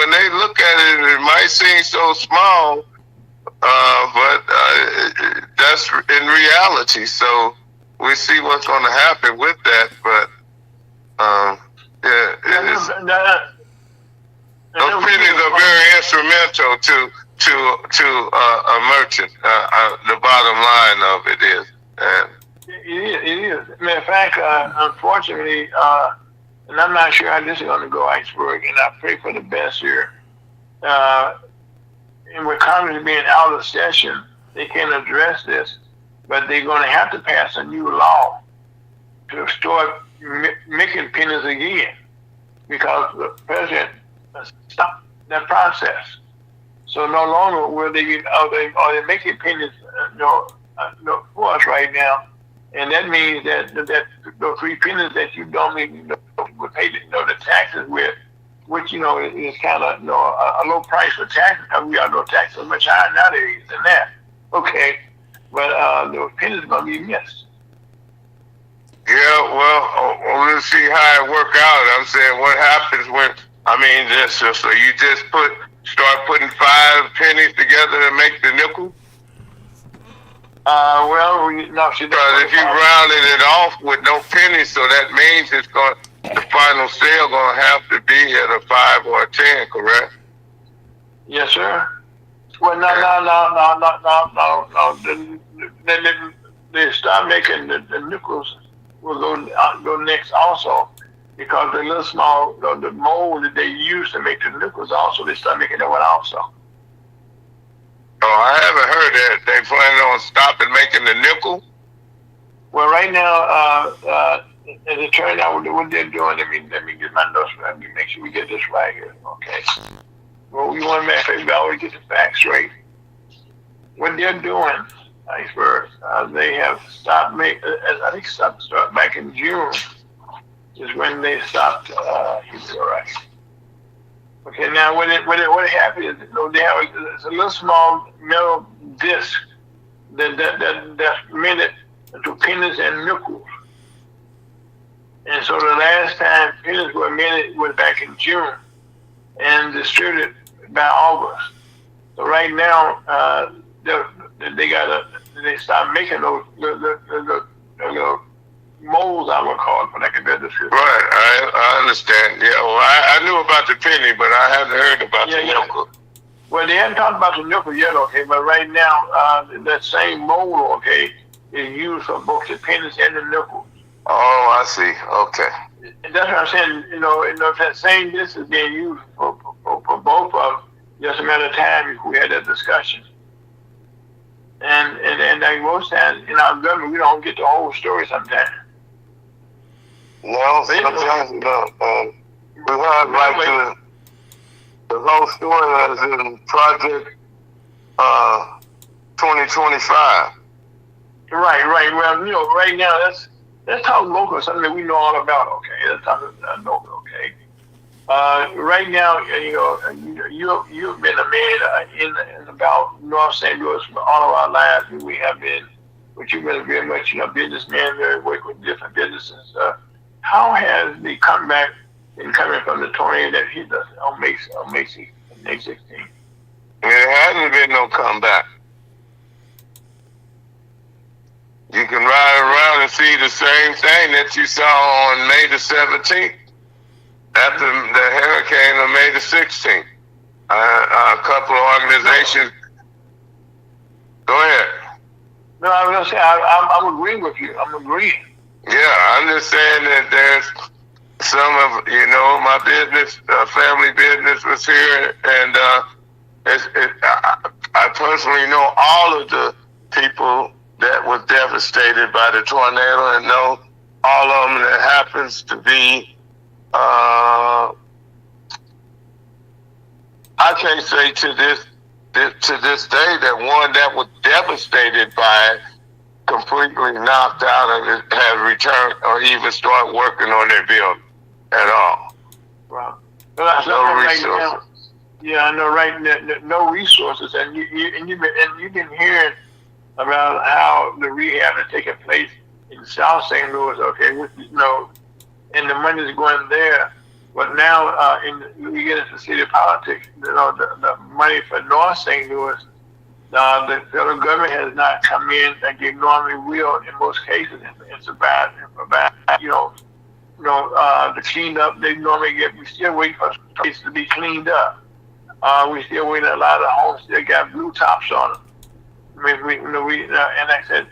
they look at it, it might seem so small, but that's in reality. So we see what's going to happen with that. But it is. Those pennies are very instrumental to a merchant. The bottom line of it is. It is. Matter of fact, unfortunately, and I'm not sure how this is going to go, Iceberg, and I pray for the best here. And with Congress being out of session, they can't address this, but they're going to have to pass a new law to start making pennies again, because the president stopped that process. So no longer will are they making pennies for us right now. And that means that those 3 pennies that you don't even would pay the taxes with, which is kind of a low price for taxes, because we all know taxes are much higher nowadays than that. Okay, but those pennies are going to be missed. Yeah, well, we'll see how it work out. I'm saying, what happens when so you just start putting 5 pennies together to make the nickel? Well, no, because if you rounded it off with no pennies, so that means the final sale gonna have to be at a 5 or a 10, correct? Yes, sir. Well, no. They start making the nickels will go next also, because the little small the mold that they use to make the nickels also, they start making that one also. Oh, I haven't heard that. They planning on stopping making the nickel? Well, right now, as it turned out, what they're doing, let me get my notes. Let me make sure we get this right here. Okay. Well, we want to make sure we always get the facts straight. What they're doing, Iceberg, they have stopped making. I think stopped back in June is when they stopped. All right. Okay. Now, what happened is, they have it's a little small metal disc that's minted to pennies and nickels. And so the last time pennies were minted was back in June and distributed by August. So right now, they start making those the molds, I would call it, for lack of a better description. Right, I understand. Yeah, well, I knew about the penny, but I hadn't heard about the nickel. Well, they hadn't talked about the nickel yet, okay, but right now, that same mold, okay, is used for both the pennies and the nickels. Oh, I see. Okay. And that's what I'm saying. If that same disc is being used for both of them, just a matter of time if we had that discussion. And like most times in our government, we don't get the whole story sometimes. No, sometimes we don't. We have like the whole story is in Project 2025. Right. Well, right now let's talk local, something that we know all about. Okay, let's talk local. Okay. Right now, you've been a man in about North St. Louis for all of our lives. We have been, but you've been very much, businessman, work with different businesses. How has the comeback been coming from the tornado that hit us on May 16th? There hasn't been no comeback. You can ride around and see the same thing that you saw on May the 17th. After the hurricane on May the 16th. A couple of organizations. Go ahead. No, I was going to say, I'm agreeing with you. I'm agreeing. Yeah, I'm just saying that there's some of, my business, family business was here, and I personally know all of the people that was devastated by the tornado, and know all of them that happens to be, I can't say to this day that one that was devastated by it completely knocked out and has returned or even start working on their building at all. Wow. No resources. Yeah, I know, right? No resources, and you've been hearing about how the rehab is taking place in South St. Louis, okay, which and the money is going there. But now, we get into city politics, the money for North St. Louis, the federal government has not come in like they normally will in most cases. It's about the cleanup they normally get. We still wait for places to be cleaned up. We still waiting. A lot of the homes still got blue tops on them. I mean, and like I said,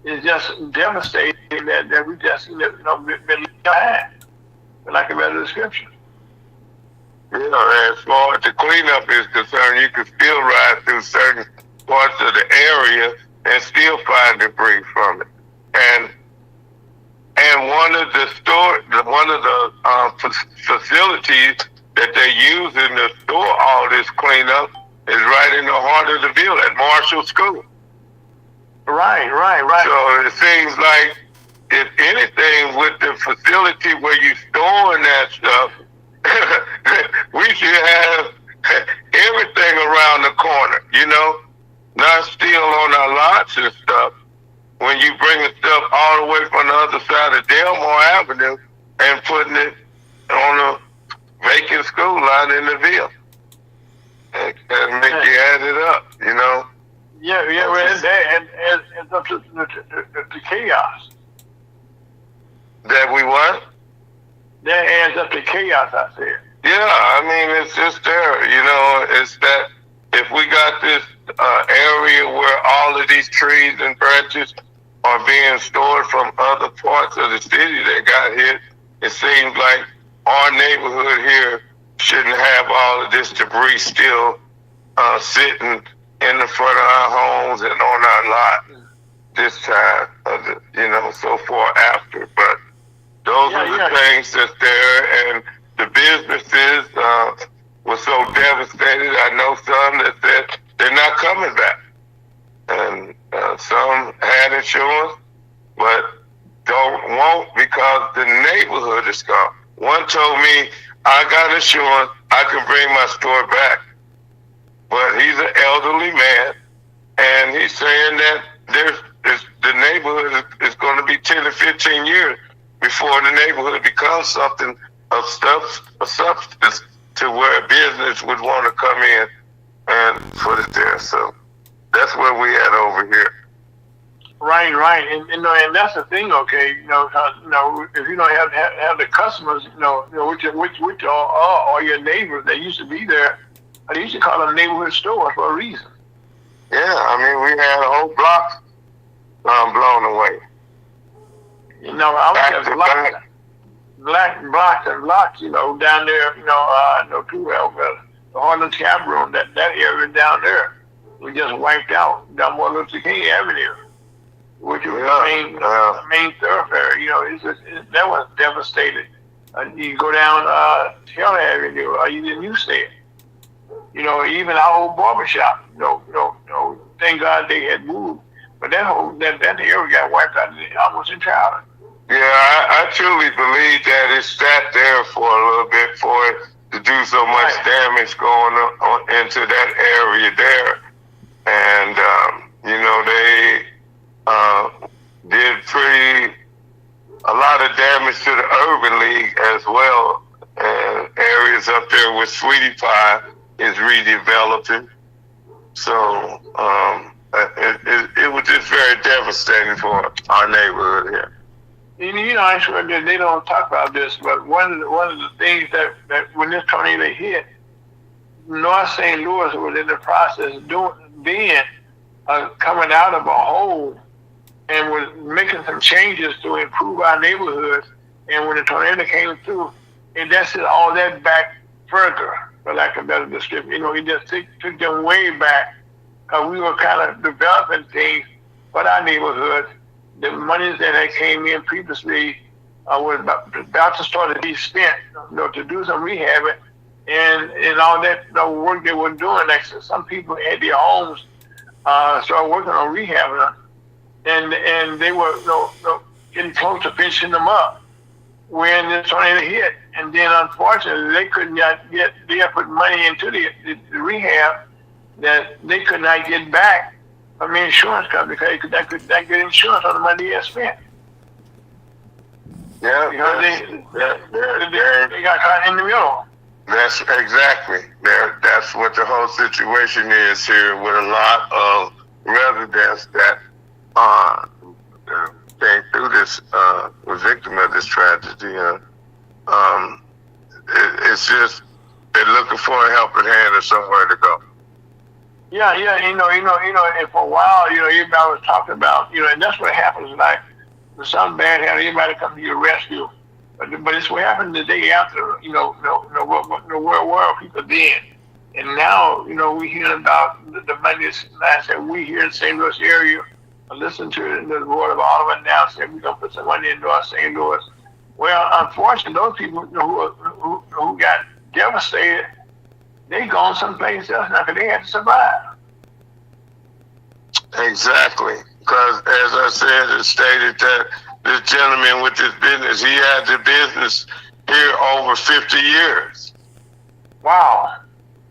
it's just devastating that we just been left behind, for lack of a better description. As far as the cleanup is concerned, you can still ride through certain parts of the area and still find debris from it. And one of the facilities that they use to store all this cleanup is right in the heart of the ville at Marshall School. Right. So it seems like, if anything, with the facility where you storing that stuff, we should have everything around the corner, not still on our lots and stuff. When you bring the stuff all the way from the other side of Delmore Avenue and putting it on a vacant school lot in the ville. And make you add it up, Yeah, and it's up to chaos. That we what? that adds up to chaos, I said. Yeah, I mean, it's just there. It's that if we got this area where all of these trees and branches are being stored from other parts of the city that got hit, it seems like our neighborhood here shouldn't have all of this debris still sitting in the front of our homes and on our lot this time, so far after. But those are the things that's there, and the businesses were so devastated. I know some that said they're not coming back, and some had insurance, but won't because the neighborhood is gone. One told me, I got insurance, I can bring my store back, but he's an elderly man, and he's saying that the neighborhood is going to be 10 to 15 years before the neighborhood becomes something of substance to where a business would want to come in and put it there. So that's where we at over here. Right, and that's the thing. Okay, if you don't have the customers, which are your neighbors that used to be there, they used to call them neighborhood stores for a reason. Yeah, I mean, we had a whole block blown away. I was at blocks and blocks, down there, I know too well, but the Harlem Tap Room, that area down there, we just wiped out down Martin Luther King Avenue, which was the main thoroughfare. That was devastated. You go down Taylor Avenue, you didn't use it. Even our old barbershop, thank God they had moved. But that area got wiped out almost entirely. Yeah, I truly believe that it sat there for a little bit for it to do so much damage going on into that area there. And, they did a lot of damage to the Urban League as well. And areas up there where Sweetie Pie is redeveloping. So it was just very devastating for our neighborhood here. I swear that they don't talk about this, but one of the things that when this tornado hit, North St. Louis was in the process of being coming out of a hole and was making some changes to improve our neighborhoods. And when the tornado came through, that set all that back further, for lack of a better description. It just took them way back. We were kind of developing things for our neighborhood. The monies that had came in previously was about to start to be spent, to do some rehabbing, and all that work they were doing. Like some people had their homes, started working on rehabbing them, and they were getting close to finishing them up when the tornado hit. And then unfortunately they could not they had put money into the rehab that they could not get back from the insurance company because they could not get insurance on the money they had spent. Yeah, they got caught in the middle. That's exactly. That's what the whole situation is here with a lot of residents that came through this, were victim of this tragedy. It's just they're looking for a helping hand or somewhere to go. Yeah, and for a while, everybody was talking about, and that's what happens, like, when something bad happens, everybody comes to your rescue. But it's what happened the day after, where are people then? And now, we hear about the money that we here in St. Louis area, listen to the Board of Alderman now said we're going to put some money into our St. Louis. Well, unfortunately, those people who got devastated, they gone someplace else now because they had to survive. Exactly. Because, as I said, it stated that this gentleman with this business, he had the business here over 50 years. Wow.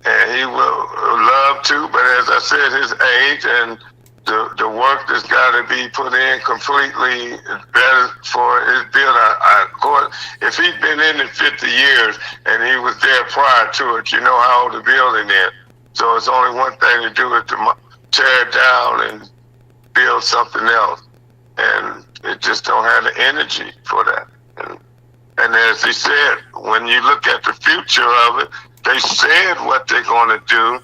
And he would love to, but as I said, his age and the work that's got to be put in completely is better for his building. Of course, if he'd been in it 50 years and he was there prior to it, you know how old the building is. So it's only one thing to do is to tear it down and build something else. And it just don't have the energy for that. And And as he said, when you look at the future of it, they said what they're going to do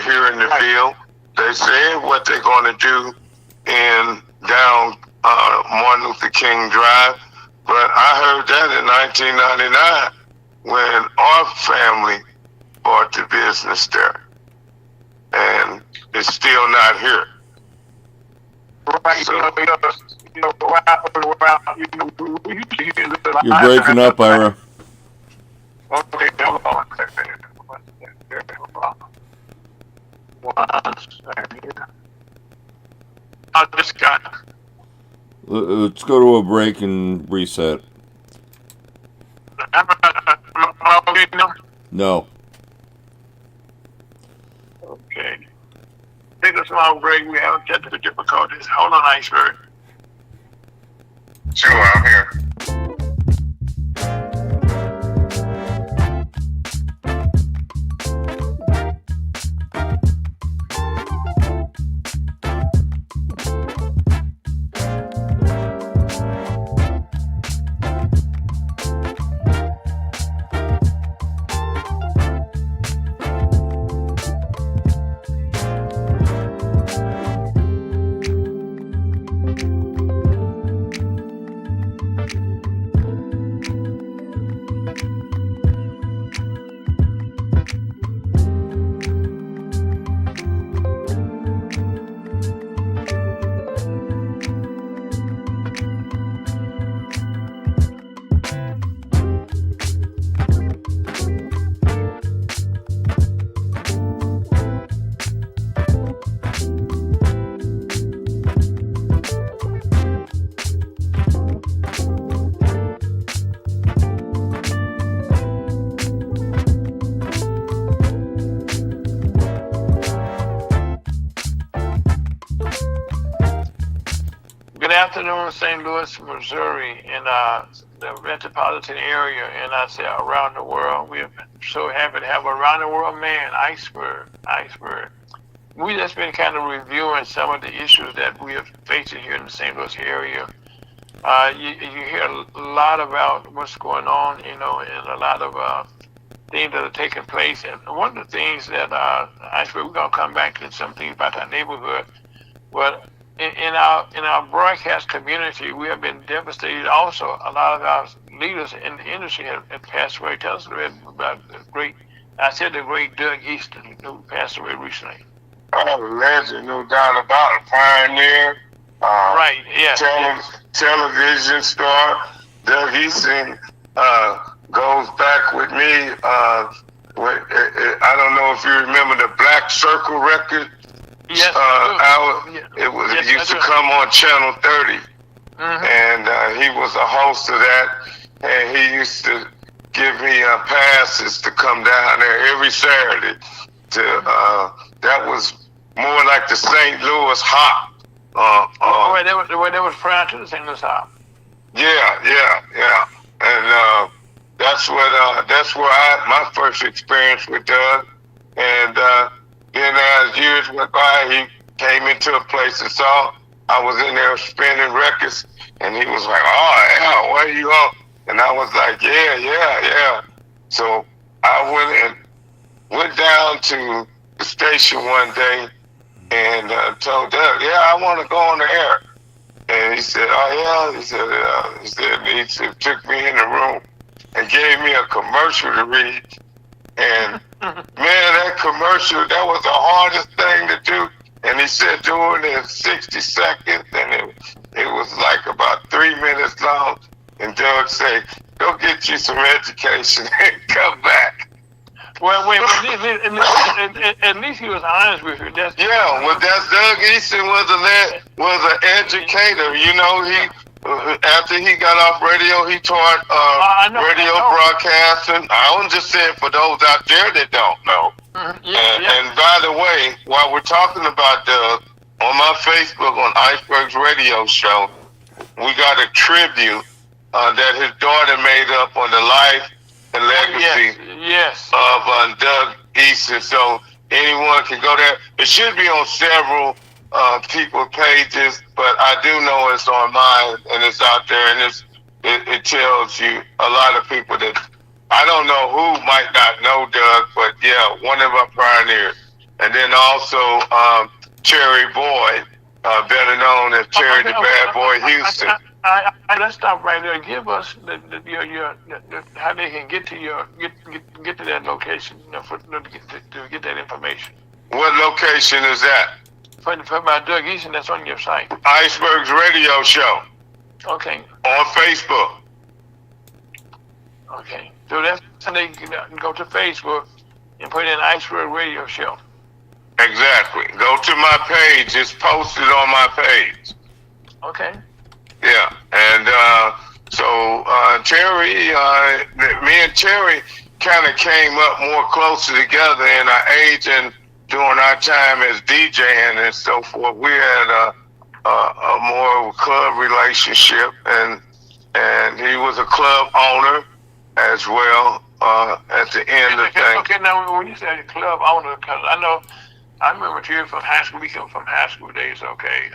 here in the field. They said what they're going to do in down Martin Luther King Drive. But I heard that in 1999 when our family bought the business there. And it's still not here. Right. So, You're breaking up, Ira. Okay, hold on a second. One second. I just got. Let's go to a break and reset. No. Okay. Take a small break. We have technical difficulties. Hold on, Iceberg. sure, I'm here. Good afternoon, St. Louis, Missouri, in the metropolitan area, and I say around the world. We are so happy to have a around the world man, Iceberg. We just been kind of reviewing some of the issues that we are facing here in the St. Louis area. You hear a lot about what's going on, and a lot of things that are taking place. And one of the things that Iceberg, we're gonna come back to some things about our neighborhood, but in our broadcast community, we have been devastated. Also, a lot of our leaders in the industry have passed away. Tell us a bit about the great Doug Easton, who passed away recently. Oh, legend, no doubt about it. Pioneer. Right, yes. Television star. Doug Easton goes back with me. I don't know if you remember the Black Circle record. Yes, it used to come on Channel 30, and he was a host of that, and he used to give me passes to come down there every Saturday. That was more like the St. Louis Hop. That was prior to the St. Louis Hop. Yeah, and that's where my first experience with Doug, and. Then as years went by, he came into a place and saw I was in there spinning records, and he was like, "Oh, yeah, where you on?" And I was like, "Yeah." So I went down to the station one day and told Doug, "Yeah, I want to go on the air." And he said, "Oh yeah." He said, took me in the room and gave me a commercial to read. And man, that commercial, that was the hardest thing to do. And he said doing it in 60 seconds, and it was like about 3 minutes long. And Doug said, "Go get you some education and come back." Well, wait, at least he was honest with you. That's Doug Easton was an educator. After he got off radio, he taught radio broadcasting. I was just saying for those out there that don't know. And by the way, while we're talking about Doug, on my Facebook on Iceberg's radio show, we got a tribute that his daughter made up on the life and legacy of Doug Easton. So anyone can go there. It should be on several people's pages, but I do know it's on mine, and it's out there, and it tells you a lot of people that I don't know who might not know Doug, but yeah, one of our pioneers. And then also Cherry Boyd, better known as Cherry the Bad Boy Houston. Let's stop right there. Give us your how they can get to get to that location, to get that information. What location is that? For my Doug Easton, that's on your site. Iceberg's radio show. Okay. On Facebook. Okay. So that's how they can go to Facebook and put in Iceberg Radio Show. Exactly. Go to my page. It's posted on my page. Okay. Yeah. And so Terry, me and Terry kind of came up more closer together in our age and during our time as DJing and so forth. We had a more club relationship, and he was a club owner as well at the end of things. Okay, now when you say club owner, because I remember Terry from high school. We come from high school days. Okay,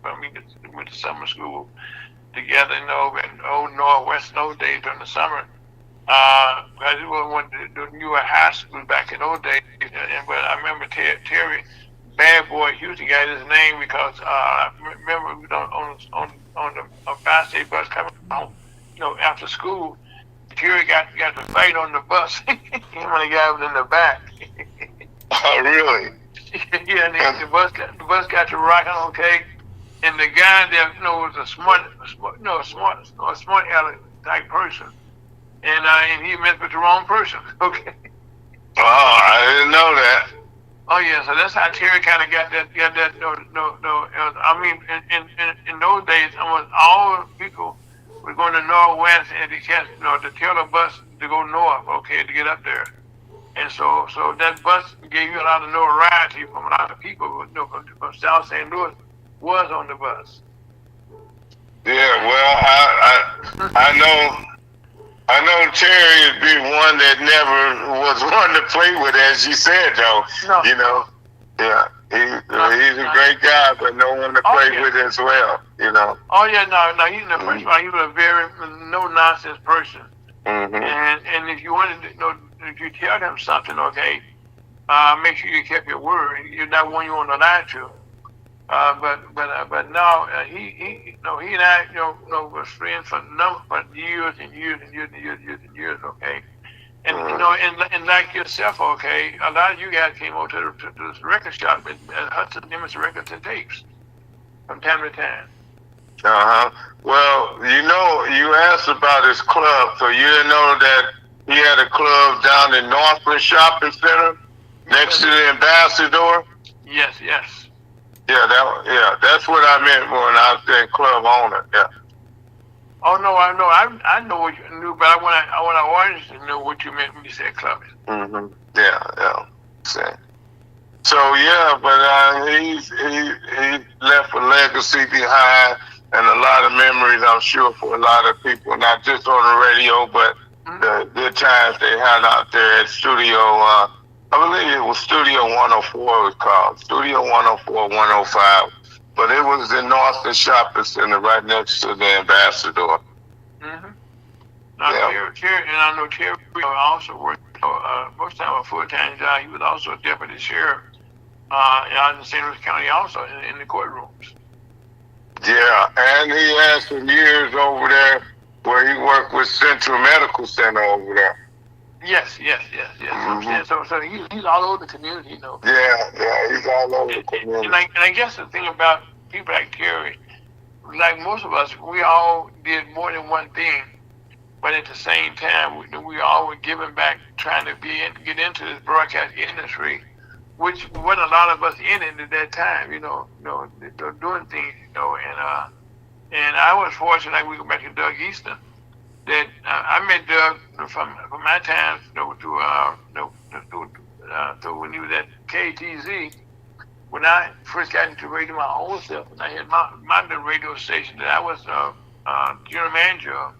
when we went to summer school together, in old Northwest those days during the summer. Because it was when you were high school back in those days. But I remember Terry, Bad Boy Houston, got his name because I remember we on the Bi-State bus coming home, after school. Terry got to fight on the bus. Him and the guy was in the back. Oh, really? Yeah, and the bus got to rocking, okay. And the guy there, was a smart aleck type person, and he met with the wrong person, okay. Oh, I didn't know that. Oh yeah, so that's how Terry kind of got that. I mean, in those days, almost all people were going to Northwest and to catch, to tell the bus to go north, okay, to get up there. And so that bus gave you a lot of notoriety from a lot of people, from South St. Louis was on the bus. Yeah, well, I know Terry would be one that never was one to play with, as you said, though. No. Yeah, he's a great guy, but no one to play with as well, Oh yeah, no, he's the first one. He was a very no nonsense person. Mm-hmm. And if you wanted to if you tell him something, okay, make sure you kept your word. You're not one you want to lie to. But now he and I was friends for years and years and years and years and years and years, okay. And and like yourself, okay, a lot of you guys came over to this record shop at Hudson Nimitz Records and Tapes from time to time. Well, you asked about his club, so you didn't know that he had a club down in Northland Shopping Center next to the Ambassador. Yes. Yeah, that's what I meant when I said club owner. Yeah. Oh no, I know what you knew, but I want our audience to know what you meant when you said clubbing. Mm-hmm. Yeah. So yeah, but he left a legacy behind and a lot of memories, I'm sure, for a lot of people, not just on the radio, but the good times they had out there at Studio. I believe it was Studio 104. It was called Studio 104, 105. But it was in Northland Shopping Center right next to the Ambassador. Mm-hmm. Terry, and I know Terry also worked, most time a full-time job. He was also a deputy sheriff out in St. Louis County also in the courtrooms. Yeah, and he had some years over there where he worked with Central Medical Center over there. Yes. Mm-hmm. So he's all over the community, Yeah, he's all over the community. And I guess the thing about people like Terry, like most of us, we all did more than one thing, but at the same time, we all were giving back, trying to get into this broadcast industry, which wasn't a lot of us in it at that time, doing things, and I was fortunate, like we go back to Doug Easton, that I met Doug from my time to when he was at KTZ. When I first got into radio my own self, and I had my little radio station that I was general manager of,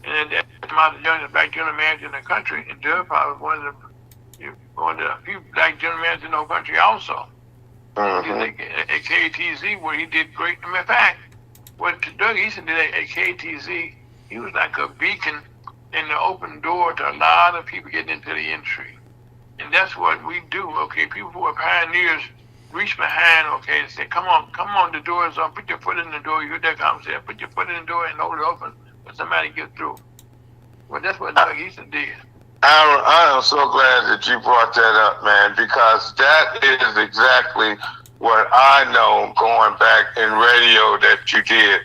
and at that time I was the youngest black general manager in the country, and Doug probably was one of the few black general managers in the whole country also. He was at KTZ where he did great. In fact, what Doug Easton did at KTZ, he was like a beacon and the open door to a lot of people getting into the industry. And that's what we do, okay? People who are pioneers reach behind, okay, and say, come on, the door is open, put your foot in the door. You hear that conversation, put your foot in the door and hold it open for somebody to get through. Well, that's what Doug Easton did. I am so glad that you brought that up, man, because that is exactly what I know going back in radio that you did.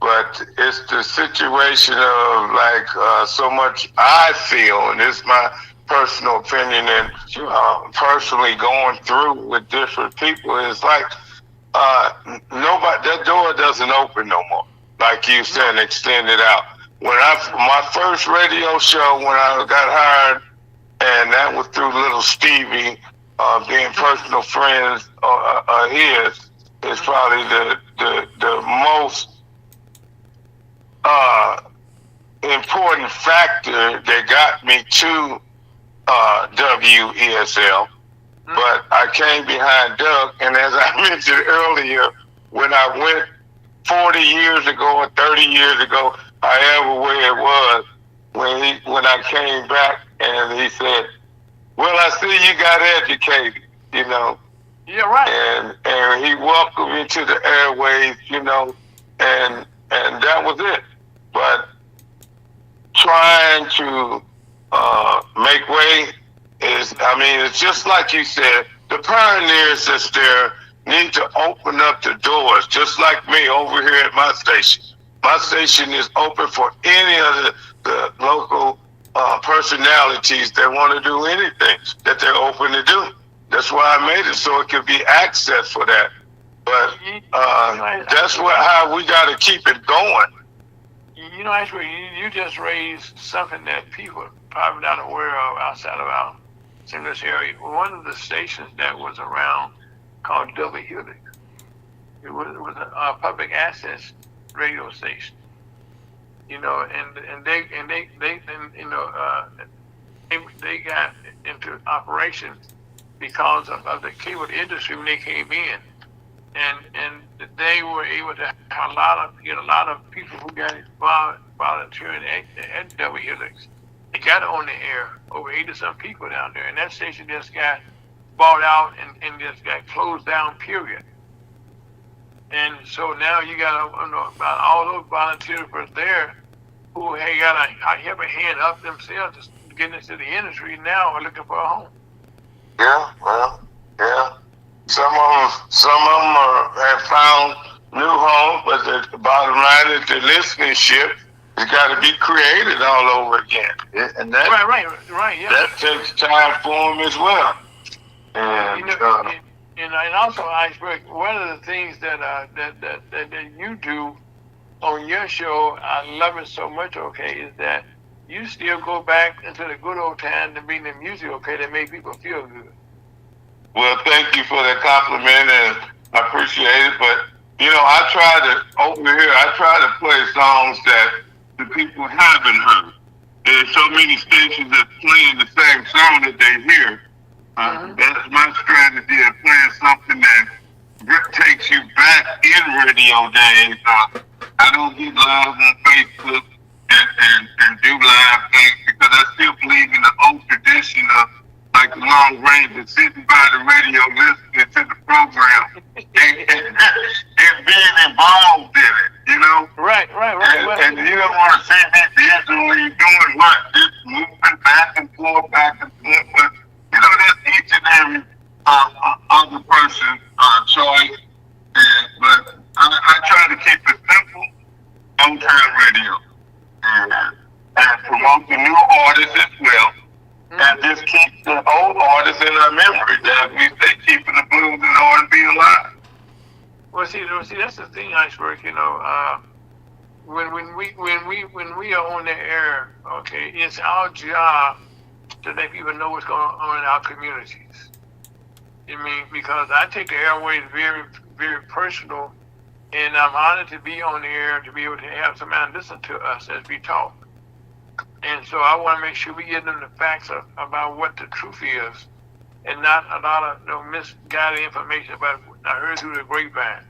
But it's the situation of like so much I feel, and it's my personal opinion, and personally going through with different people, is like nobody, that door doesn't open no more. Like you said, extend it out. When my first radio show, when I got hired, and that was through little Stevie, being personal friends his, is probably the most important factor that got me to WESL. But I came behind Doug, and as I mentioned earlier, when I went 40 years ago or 30 years ago, however way it was, when I came back and he said, well, I see you got educated, you know. Yeah, right. And he welcomed me to the airways, you know, and that was it. But trying to make way is, I mean, it's just like you said, the pioneers that's there need to open up the doors, just like me over here at my station. My station is open for any of the local personalities that want to do anything that they're open to do. That's why I made it, so it could be access for that. But that's how we got to keep it going. You know, actually, you just raised something that people probably not aware of outside of our St. Louis area. One of the stations that was around called W Helix. It was a public access radio station. You know, and they got into operation because of the cable industry when they came in, and they were able to get a lot of people who got involved volunteering at W Helix. They got on the air, over 80-some people down there, and that station just got bought out and just got closed down, period. And so now you got about all those volunteers were there who got a hand up themselves to get into the industry now are looking for a home. Yeah, well, yeah. Some of them have found new homes, but the bottom line is the listenership has got to be created all over again, and that right, yeah. That takes time for them as well. And and also, Iceberg, one of the things that you do on your show, I love it so much, okay, is that you still go back into the good old times and bring the music, okay, that make people feel good. Well, thank you for that compliment, and I appreciate it. But, you know, I try to play songs that the people haven't heard. There's so many stations that playing the same song that they hear. That's my strategy of playing something that takes you back in radio days. I don't get live on Facebook and do live things because I still believe in the old tradition of like the long range and sitting by the radio listening to the program and being involved in it, you know? Right. And you don't want to see me visually doing what? Just moving back and forth. But, you know, that's each and every other person's choice. But I try to keep it simple, on-time radio. And promote the new artists as well. And just keep the old artists in our memory that we say keeping the blues and R&B alive. Well, see, that's the thing, Iceberg. You know, when we are on the air, okay, it's our job to let people know what's going on in our communities. I mean, because I take the airways very, very personal, and I'm honored to be on the air to be able to have somebody listen to us as we talk. And so I want to make sure we give them the facts about what the truth is, and not a lot of misguided information about I heard through the grapevine.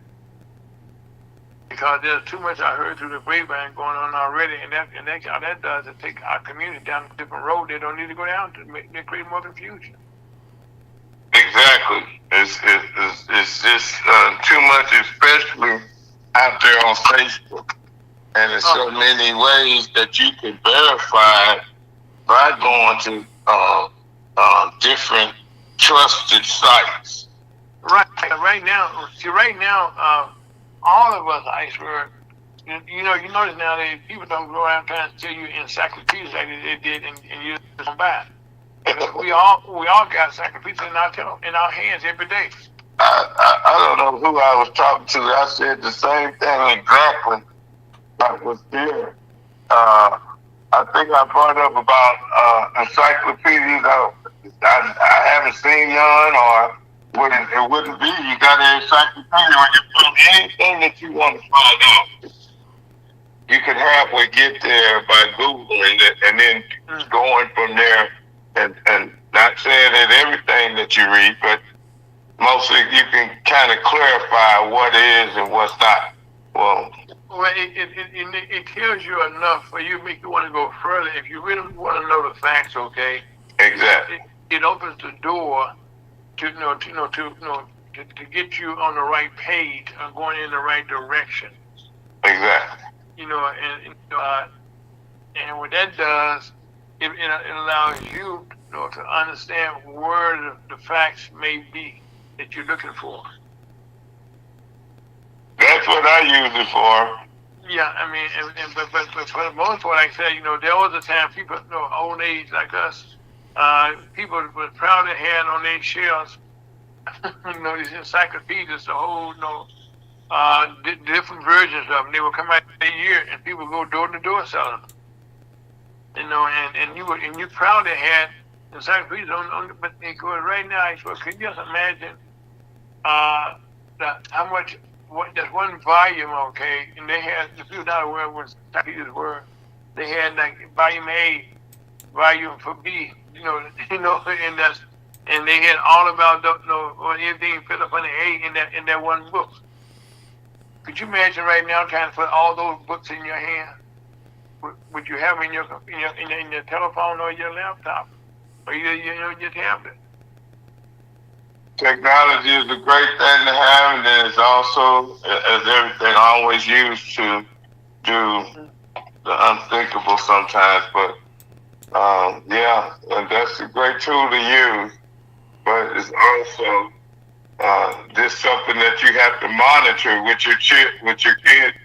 because there's too much I heard through the grapevine going on already, and that's all that does is take our community down a different road they don't need to go down to create more confusion. Exactly. It's just too much, especially out there on Facebook. And there's so many ways that you can verify by going to different trusted sites. Right now, all of us, Iceberg, you notice now that people don't go around trying to tell you encyclopedias like they did in years gone by. We all got encyclopedias in our hands every day. I don't know who I was talking to. I said the same thing exactly. That was there. I think I brought up about encyclopedias. I haven't seen none, or it wouldn't be. You got an encyclopedia where you put anything that you want to find out. You can halfway get there by Googling it and then going from there, and not saying that everything that you read, but mostly you can kind of clarify what is and what's not. Well, it tells you enough for you to make you want to go further. If you really want to know the facts, okay? Exactly. It opens the door to get you on the right page and going in the right direction. Exactly. And what that does, it allows you, to understand where the facts may be that you're looking for. That's what I use it for. Yeah, I mean, but for the most part, like I said, there was a time people, old age like us, people were proud to have on their shelves, these encyclopedias, the whole, different versions of them. They would come out every year, and people would go door to door selling them. And you're proud to have encyclopedias on, but right now, can you just imagine how much? There's one volume, okay, and they had, if you're not aware of what encyclopedias were, they had like volume A, volume for B, and they had all about everything fit up on the A in that one book. Could you imagine right now trying to put all those books in your hand? Would you have them in your telephone or your laptop or your tablet? Technology is a great thing to have, and it's also, as everything, always used to do the unthinkable sometimes. But yeah, and that's a great tool to use. But it's also this something that you have to monitor with your kids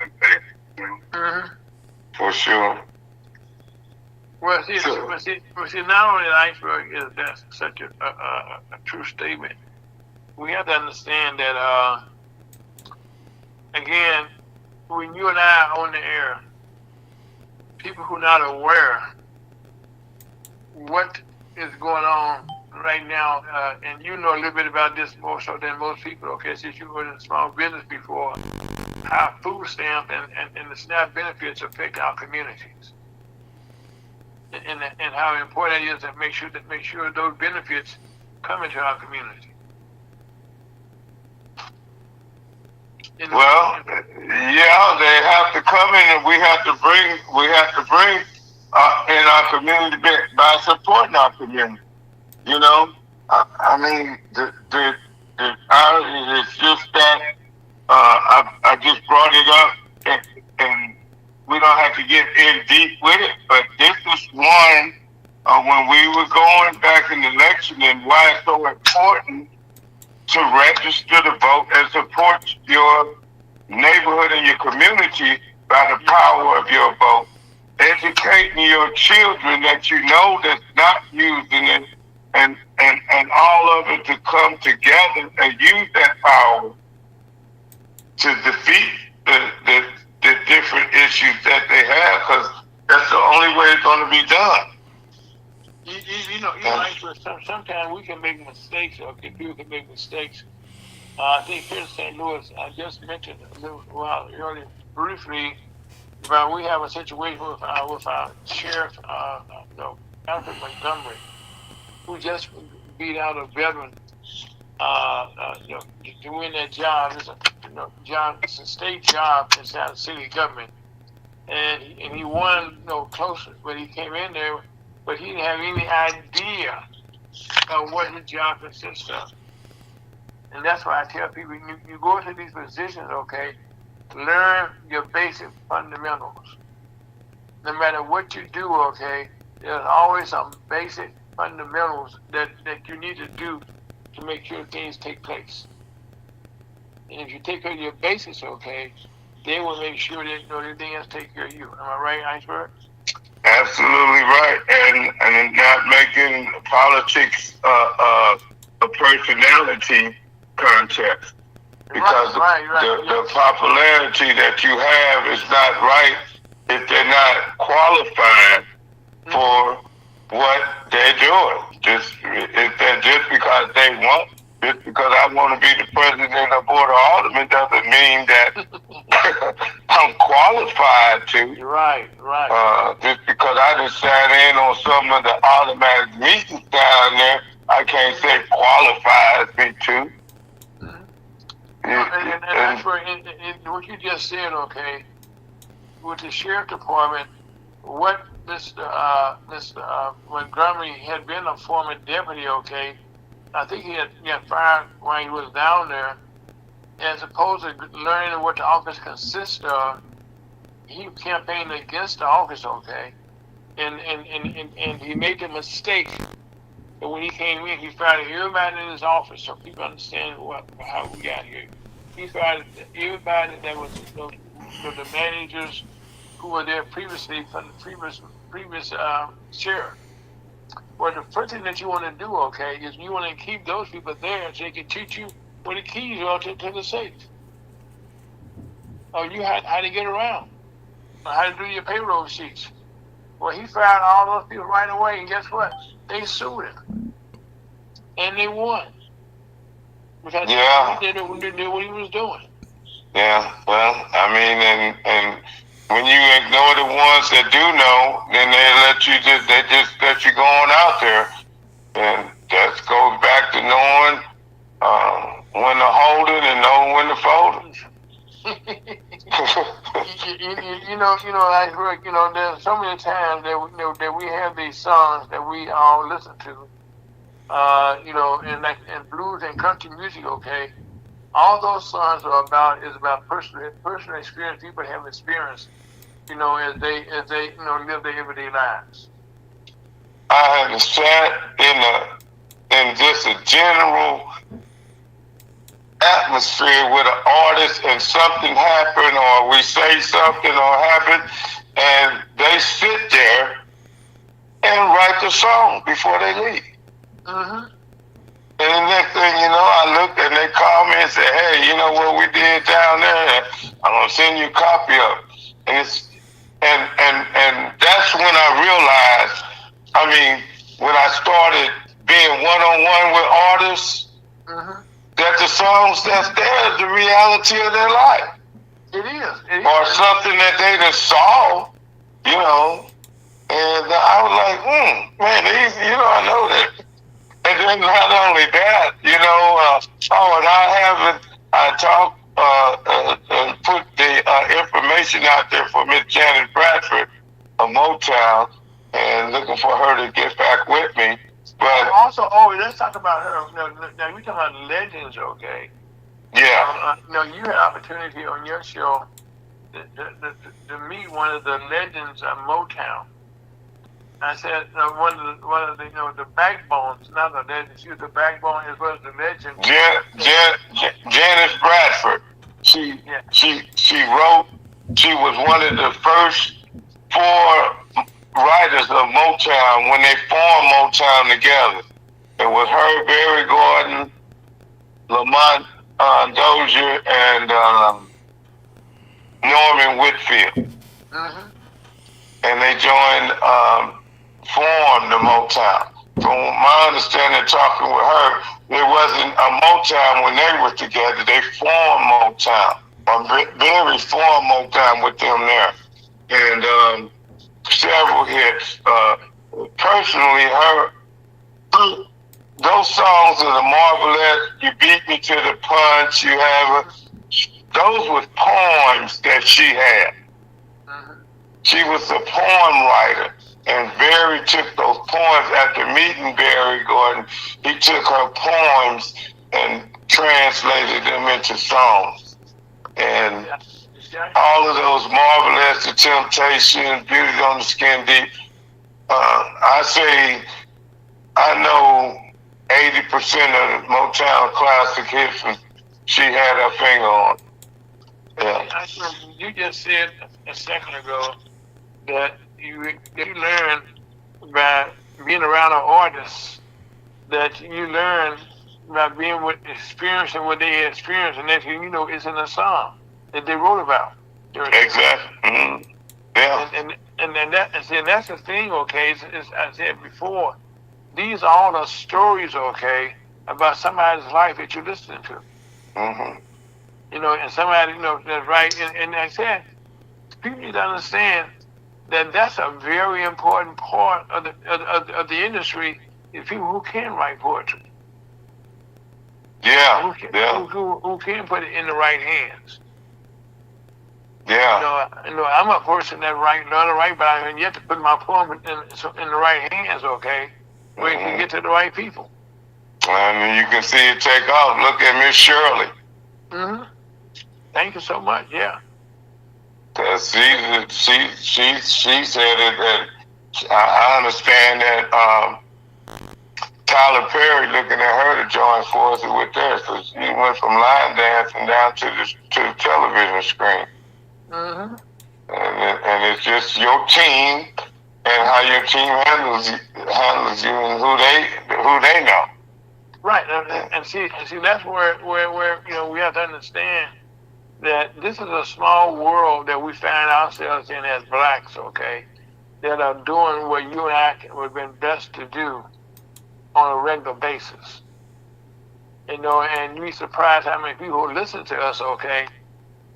and things. For sure. Well, see, not only the Iceberg is that such a true statement. We have to understand that, again, when you and I are on the air, people who are not aware what is going on right now, and you know a little bit about this more so than most people, okay, since you were in small business before, how food stamp and the SNAP benefits affect our communities. And how important it is to make sure those benefits come into our community. Well, yeah, they have to come in, and we have to bring in our community by supporting our community. I mean, the it's just that I just brought it up, and we don't have to get in deep with it, but this is one when we were going back in the election, and why it's so important to register to vote and support your neighborhood and your community by the power of your vote. Educating your children that that's not using it, and all of it to come together and use that power to defeat the different issues that they have, because that's the only way it's going to be done. Sometimes we can make mistakes, or people can make mistakes. I think here in St. Louis, I just mentioned a little while earlier, briefly, about we have a situation with our sheriff, Alfred Montgomery, who just beat out a veteran to win that job. It's a state job inside the city government, and he won, closer. But he came in there, but he didn't have any idea of what his job consists of. And that's why I tell people, you go into these positions, okay, learn your basic fundamentals. No matter what you do, okay, there's always some basic fundamentals that you need to do to make sure things take place. And if you take care of your basics, okay, they will make sure that everything else take care of you. Am I right, Iceberg? Absolutely right, and not making politics a personality contest, because the popularity that you have is not right if they're not qualified for what they're doing. Just because they want, just because I want to be the president of Board of Aldermen doesn't mean that I'm qualified to. Right. Just because I just sat in on some of the automatic meetings down there, I can't say qualifies me to. And that's where what you just said, okay, with the sheriff department, what Mr. Montgomery had been a former deputy, okay, I think he had fired while he was down there, as opposed to learning what the office consists of. He campaigned against the office, okay, and he made the mistake. But when he came in, he fired everybody in his office, so people understand how we got here. He fired everybody that was the managers who were there previously from the previous sheriff. Well, the first thing that you want to do, okay, is you want to keep those people there so they can teach you where the keys are to the safe. Or how to get around. Or how to do your payroll sheets. Well, he fired all those people right away, and guess what? They sued him. And they won. Because he did what he was doing. Yeah, well, I mean, and when you ignore the ones that do know, then they just let you go on out there. And that goes back to knowing when to hold it and knowing when to fold it. I heard, there's so many times that we have these songs that we all listen to, in blues and country music, okay. All those songs are about personal experience people have experienced, as they live their everyday lives. I have sat in just a general atmosphere with an artist and something happen, or we say something or happen, and they sit there and write the song before they leave. Mm-hmm. And the next thing you know, I looked and they called me and said, "Hey, you know what we did down there? I'm gonna send you a copy of it." And that's when I realized. I mean, when I started being one-on-one with artists, that the songs that's there is the reality of their life. It is. Or something that they just saw, And I was like, man, these, I know that. And then not only that, and I talked and put the information out there for Miss Janet Bradford of Motown, and looking for her to get back with me. But also, let's talk about her. Now we're talking about legends, okay? Yeah. You had opportunity on your show to meet one of the legends of Motown. I said one of the the backbones, not the legend. She was the backbone as well as the legend. Janice Bradford. She wrote. She was one of the first 4 writers of Motown when they formed Motown together. It was her, Barry Gordon, Lamont Dozier, and Norman Whitfield. Mm-hmm. And they formed the Motown. From my understanding, talking with her, there wasn't a Motown when they were together. They formed Motown. Barry formed Motown with them there. And several hits. Personally, those songs are the marvelous. You beat me to the punch. You have those were poems that she had. She was a poem writer, and Barry took those poems after meeting Barry Gordon. He took her poems and translated them into songs. And all of those marvelous, The Temptations, Beauty on the Skin Deep. I say I know 80% of the Motown classic hits she had her finger on. Yeah. You just said a second ago that you learn by being around an artist, that you learn by being with experiencing what they experienced, and that you know it's in a song that they wrote about. Exactly. Mm-hmm. Yeah. And that's the thing. Okay, as I said before, these are all the stories. Okay, about somebody's life that you're listening to. Mm-hmm. You know, and somebody, you know, that's right. And like I said, people need to understand that that's a very important part of the industry is people who can write poetry. Yeah. Who can put it in the right hands. Yeah. You know, I'm a person that learn to write, but I have yet to put my poem in the right hands, okay, where it can get to the right people. And you can see it take off. Look at Miss Shirley. Mm-hmm. Thank you so much. Yeah. Cause she said it that I understand that Tyler Perry looking at her to join forces with that, so she went from line dancing down to the television screen. Mm-hmm. And it's just your team and how your team handles you and who they know. Right, and see that's where you know we have to understand that this is a small world that we find ourselves in as blacks, okay, that are doing what you and I would have been best to do on a regular basis. You know, and you'd be surprised how many people who listen to us, okay,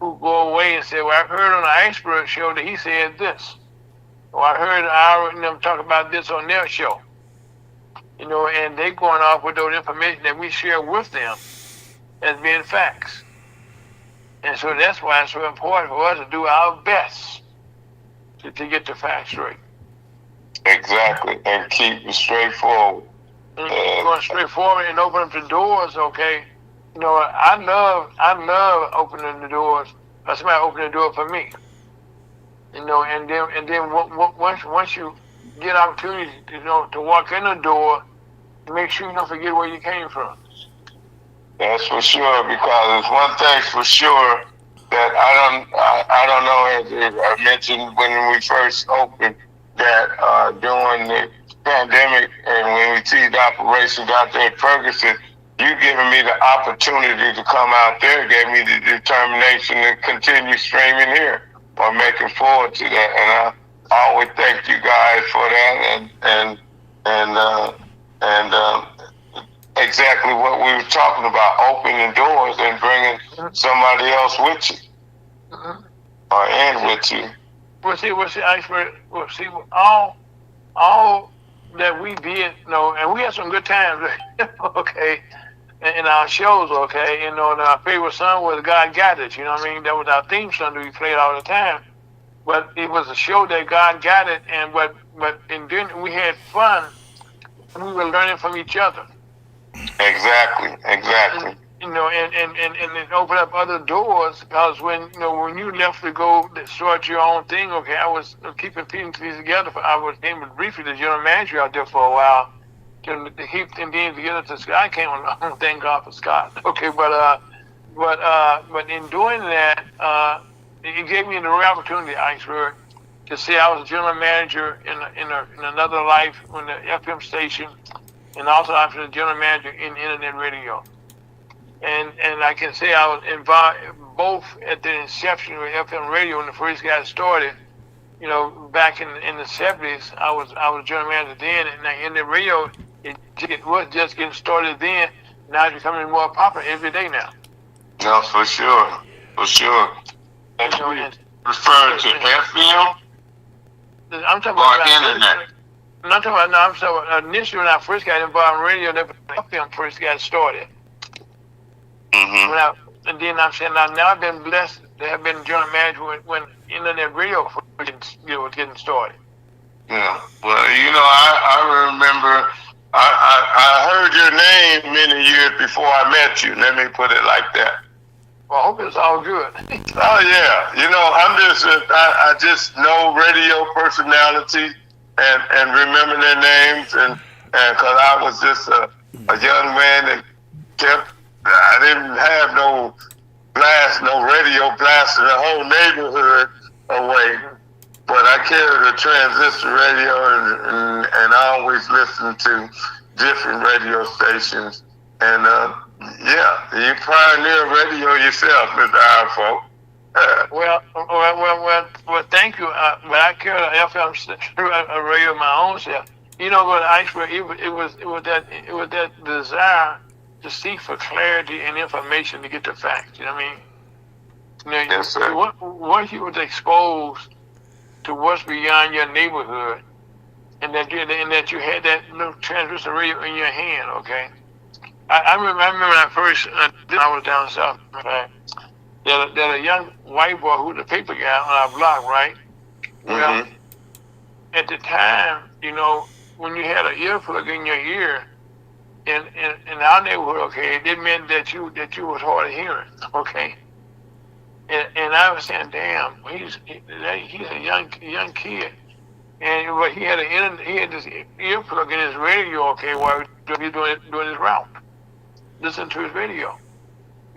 who go away and say, well, I heard on the Iceberg show that he said this. Or I heard Ira and them talk about this on their show. You know, and they going off with those information that we share with them as being facts. And so that's why it's so important for us to do our best to get the facts straight. Exactly, and keep it straightforward. Going straight forward and open up the doors, okay. You know, I love opening the doors. Somebody open the door for me. You know, and then once you get opportunity, you know, to walk in the door, make sure you don't forget where you came from. That's for sure, because it's one thing for sure that I don't know, as I mentioned when we first opened, that during the pandemic and when we teed operations out there at Ferguson, you giving me the opportunity to come out there gave me the determination to continue streaming here or making forward to that. And I always thank you guys for that and exactly what we were talking about, opening doors and bringing somebody else with you or in with you. We'll see, Iceberg. We'll see all that we did, you know, and we had some good times, okay, in our shows, okay. You know, and our favorite song was "God Got It." You know what I mean? That was our theme song that we played all the time. But it was a show that God got it, and then we had fun, and we were learning from each other. Exactly. And, you know, and it opened up other doors, because when you left to go start your own thing, okay, I was keeping pieces together. I came briefly the general manager out there for a while to keep things together. To Scott came on. Thank God for Scott. Okay, but in doing that, it gave me the real opportunity, Iceberg, to say I was a general manager in another life on the FM station, and also after the general manager in internet radio. And I can say I was involved both at the inception of FM radio when the first got started. You know, back in the 70s, I was general manager then, and in the radio, it was just getting started then. Now it's becoming more popular every day now. No, for sure. And you referring to FM? I'm talking or about internet? not talking about now. So initially, when I first got involved in radio, that's when FM first got started. Mm-hmm. And then I'm saying now I've been blessed to have been general manager when internet radio was getting started. Yeah. Well, I remember I heard your name many years before I met you. Let me put it like that. Well, I hope it's all good. Oh yeah. I just know radio personality and remember their names and because I was just a young man that I didn't have no radio blasting the whole neighborhood away. But I carried a transistor radio and I always listened to different radio stations. And you pioneer radio yourself, Mr. Ironfolk. Well, thank you. But I carried an FM radio of my own self. You know what, Iceberg? It was that desire to seek for clarity and information to get the facts. You know what I mean? Yes, sir. Once you was exposed to what's beyond your neighborhood, and that you had that little transistor radio in your hand, okay? I remember when I first I was down south. There's a young white boy who was a paper guy on our block, right? Well, at the time, when you had an earplug in your ear, in our neighborhood, okay, it meant that you was hard of hearing, okay. And I was saying, damn, he's a young kid, but he had this earplug in his radio, okay, while he was doing his route, listening to his radio.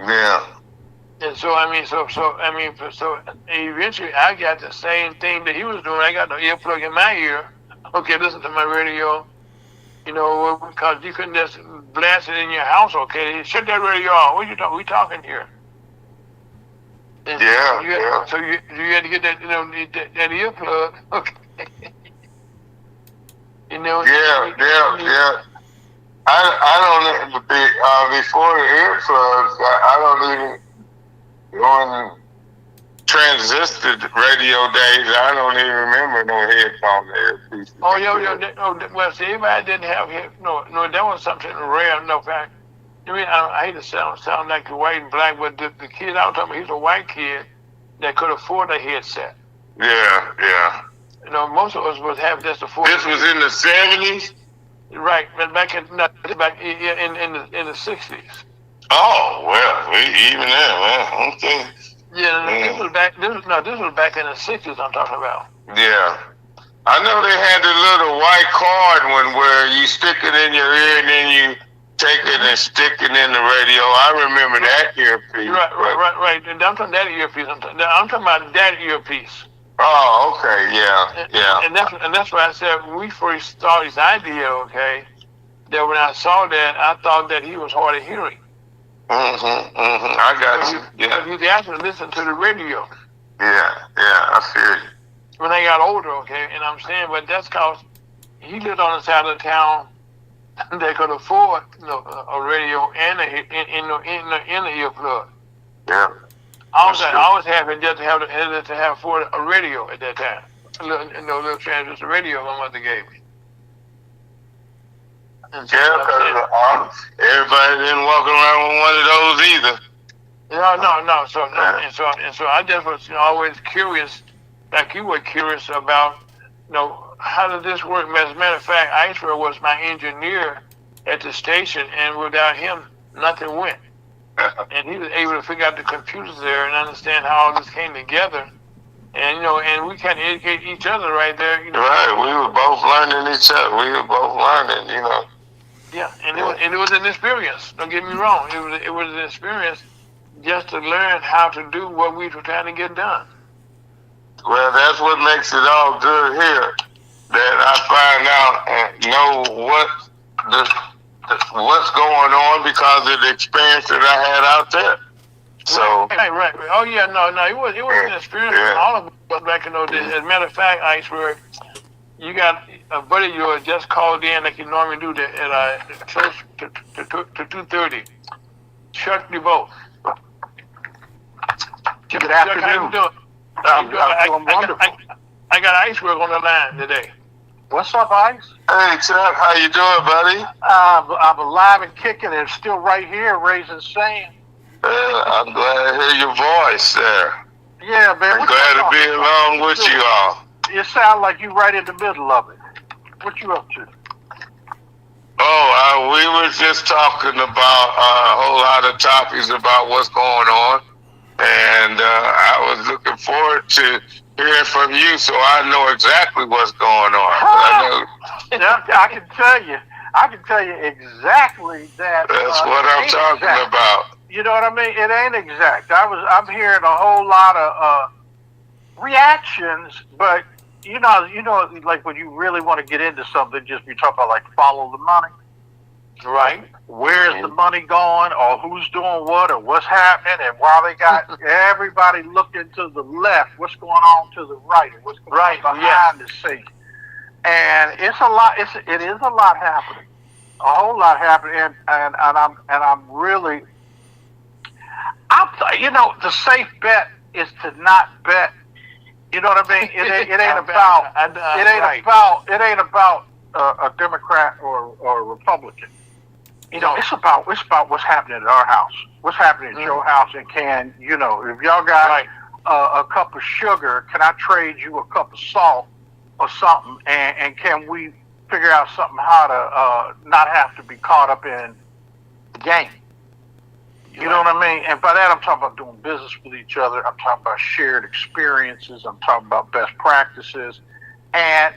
Yeah. And so eventually I got the same thing that he was doing. I got the earplug in my ear, okay, listen to my radio, because you couldn't just blast it in your house, okay. Shut that radio off. What you talking? We talking here. And yeah. So you had to get that that earplug. Okay. Yeah. I don't before the earplugs. I don't even on transistor radio days. I don't even remember no headphones. Well, see, everybody didn't have no. That was something rare. No fact. I hate to sound like the white and black, but the kid I was talking about, he's a white kid that could afford a headset. Yeah. Most of us would have just afford. This was in the 70s, right? But back in the 60s. Oh well, even then, man. Okay. Yeah, this was back in the 60s. I'm talking about. Yeah. I know they had the little white card where you stick it in your ear and then you take it and stick it in the radio. I remember that earpiece. Right. And I'm talking that earpiece. I'm talking about that earpiece. Oh, okay, yeah. And that's why I said when we first started this idea, okay, that when I saw that, I thought that he was hard of hearing. I got you. Yeah. He actually listened to the radio. Yeah, I feel you. When I got older, okay, and I'm saying, but that's because he lived on the side of the town that could afford a radio and in the earplug. Yeah. I was happy just to have afford a radio at that time. A little transistor radio my mother gave me. And so everybody didn't walk around with one of those either. No. So I just was always curious, like you were curious about, how did this work? As a matter of fact, Iceberg was my engineer at the station, and without him, nothing went. And he was able to figure out the computers there and understand how all this came together. And and we kind of educate each other right there. Right, we were both learning each other. We were both learning, Yeah, and it was an experience. Don't get me wrong. It was an experience just to learn how to do what we were trying to get done. Well, that's what makes it all good here. That I find out and know what's going on because of the experience that I had out there. So right. Oh yeah, no, it was an experience for all of us back in those days. As a matter of fact, Iceberg, you got a buddy of yours just called in like you normally do at close to 2:30. Chuck DeVoe. Good afternoon. Chuck, how you doing? I'm doing wonderful. I got Iceberg on the line today. What's up, Ice? Hey, Chuck, how you doing, buddy? I'm alive and kicking and still right here raising sand. I'm glad to hear your voice there. Yeah, man. I'm glad to be along with you all. You sound like you right in the middle of it. What you up to? Oh, we were just talking about a whole lot of topics about what's going on, and I was looking forward to hearing from you, so I know exactly what's going on. I can tell you. I can tell you exactly that. That's what I'm talking about. You know what I mean? It ain't exact. I'm hearing a whole lot of reactions, but you know, like when you really want to get into something, just you talk about like follow the money, right? Where's the money going, or who's doing what, or what's happening, and while they got everybody looking to the left, what's going on to the right, and what's going on behind the scenes, and it's a lot. It is a lot happening, a whole lot happening, and I'm really, the safe bet is to not bet. You know what I mean? It ain't about a Democrat or a Republican. You know, it's about what's happening at our house, what's happening at your house, and if y'all got a cup of sugar, can I trade you a cup of salt or something, and can we figure out something how to not have to be caught up in the game? You know what I mean? And by that, I'm talking about doing business with each other. I'm talking about shared experiences. I'm talking about best practices. And,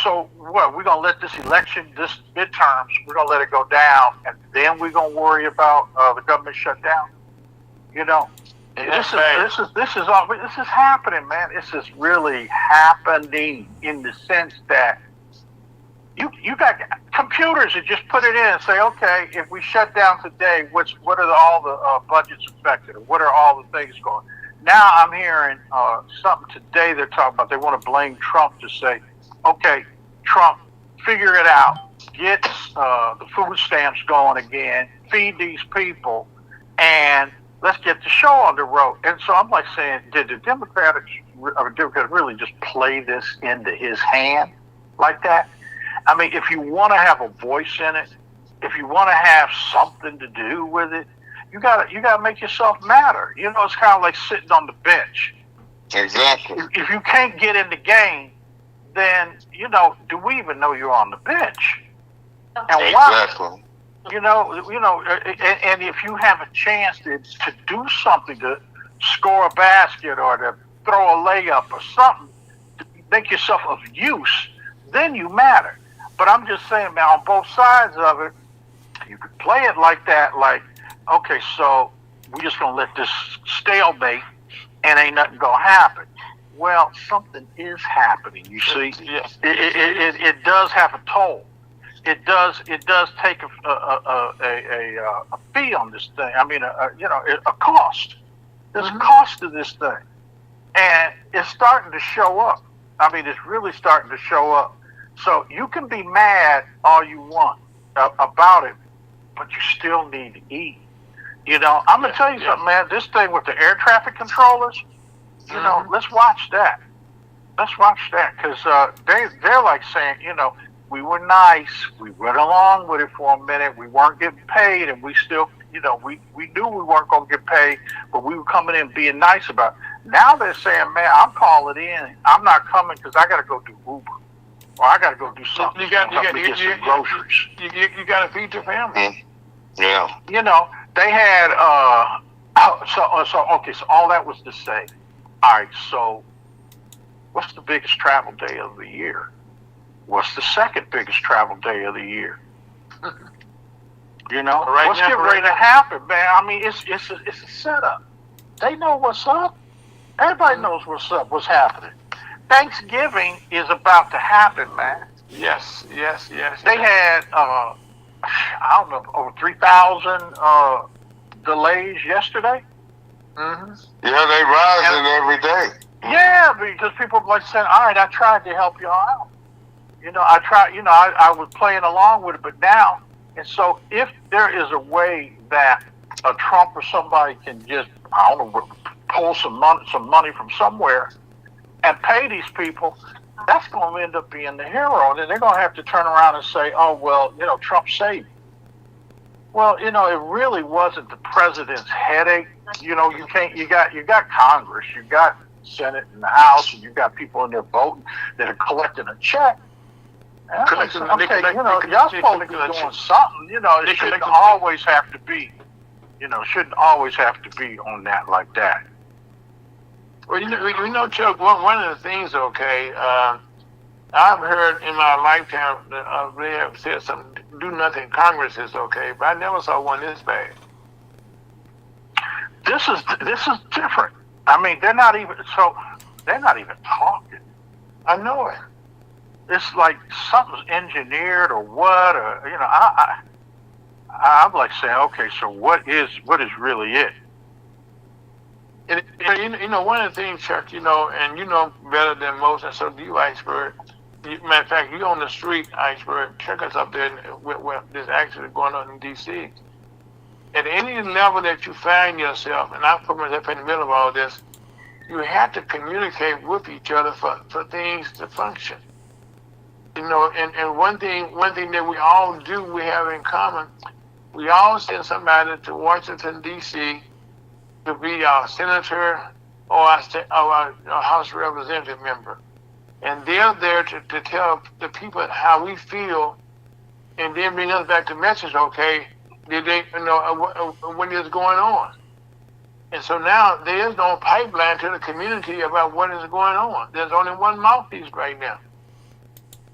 so what? We're going to let this election, this midterms, we're going to let it go down, and then we're going to worry about the government shutdown? This is happening, man. This is really happening in the sense that you got computers that just put it in and say, okay, if we shut down today, what are all the budgets affected, or what are all the things going? Now I'm hearing something today they're talking about. They want to blame Trump to say, okay, Trump, figure it out, get the food stamps going again, feed these people, and let's get the show on the road. And so I'm like saying, did the Democrats really just play this into his hand like that? I mean, if you want to have a voice in it, if you want to have something to do with it, you gotta make yourself matter. It's kind of like sitting on the bench. Exactly. If you can't get in the game, then do we even know you're on the bench? And exactly. And if you have a chance to do something, to score a basket or to throw a layup or something, to make yourself of use, then you matter. But I'm just saying, man, on both sides of it, you could play it like that, like, okay, so we're just going to let this stalemate and ain't nothing going to happen. Well, something is happening, you see. Yes. It does have a toll. It does take a fee on this thing. I mean, a cost. There's a cost to this thing. And it's starting to show up. I mean, it's really starting to show up. So you can be mad all you want about it, but you still need to eat. I'm going to tell you something, man. This thing with the air traffic controllers, let's watch that. Let's watch that, because they're like saying, we were nice. We went along with it for a minute. We weren't getting paid, and we still, we knew we weren't going to get paid, but we were coming in being nice about it. Now they're saying, man, I'm calling in. I'm not coming because I got to go do Uber. Or I got to go do something. You got to get some groceries. You got to feed your family. Yeah. They had, so all that was to say, all right, so what's the biggest travel day of the year? What's the second biggest travel day of the year? What's getting ready to happen, man? I mean, it's a setup. They know what's up. Everybody knows what's up, what's happening. Thanksgiving is about to happen, man. Yes. They had, I don't know, over 3,000 delays yesterday. Mm-hmm. Yeah, they rising every day. Yeah, because people are like saying, all right, I tried to help y'all out. I tried, I was playing along with it, but now, and so if there is a way that a Trump or somebody can just, I don't know, pull some money from somewhere and pay these people, that's going to end up being the hero. And then they're going to have to turn around and say, oh, well, Trump saved. Well, it really wasn't the president's headache. You got Congress, you got Senate and the House, and you got people in there voting that are collecting a check. Y'all supposed to be doing something. It shouldn't always have to be. Shouldn't always have to be on that like that. Well, Chuck, one of the things, I've heard in my lifetime that they have said something, do nothing Congress is okay, but I never saw one this bad. This is different. I mean, they're not even talking. I know it. It's like something's engineered or what, or I'm like saying, okay, so what is really it? And one of the things, Chuck, and you know better than most, and so do you, Iceberg. Matter of fact, you on the street, Iceberg. Check us up there where this accident going on in D.C. At any level that you find yourself, and I put myself in the middle of all this, you have to communicate with each other for things to function. And one thing that we all do, we have in common, we all send somebody to Washington, D.C. to be our senator or our House representative member. And they're there to tell the people how we feel and then bring us back the message, what is going on. And so now there is no pipeline to the community about what is going on. There's only one mouthpiece right now.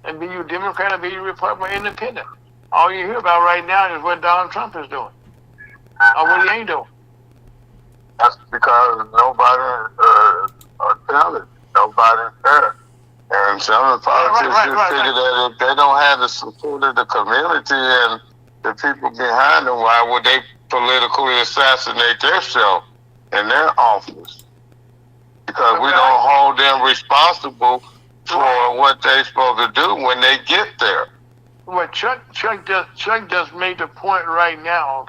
And be you Democrat or be you Republican or Independent. All you hear about right now is what Donald Trump is doing. Or what he ain't doing. That's because nobody telling. Nobody's there. And some of the politicians figure that if they don't have the support of the community and the people behind them, why would they politically assassinate themselves in their office? Because we don't hold them responsible for what they're supposed to do when they get there. Well, Chuck just made the point right now,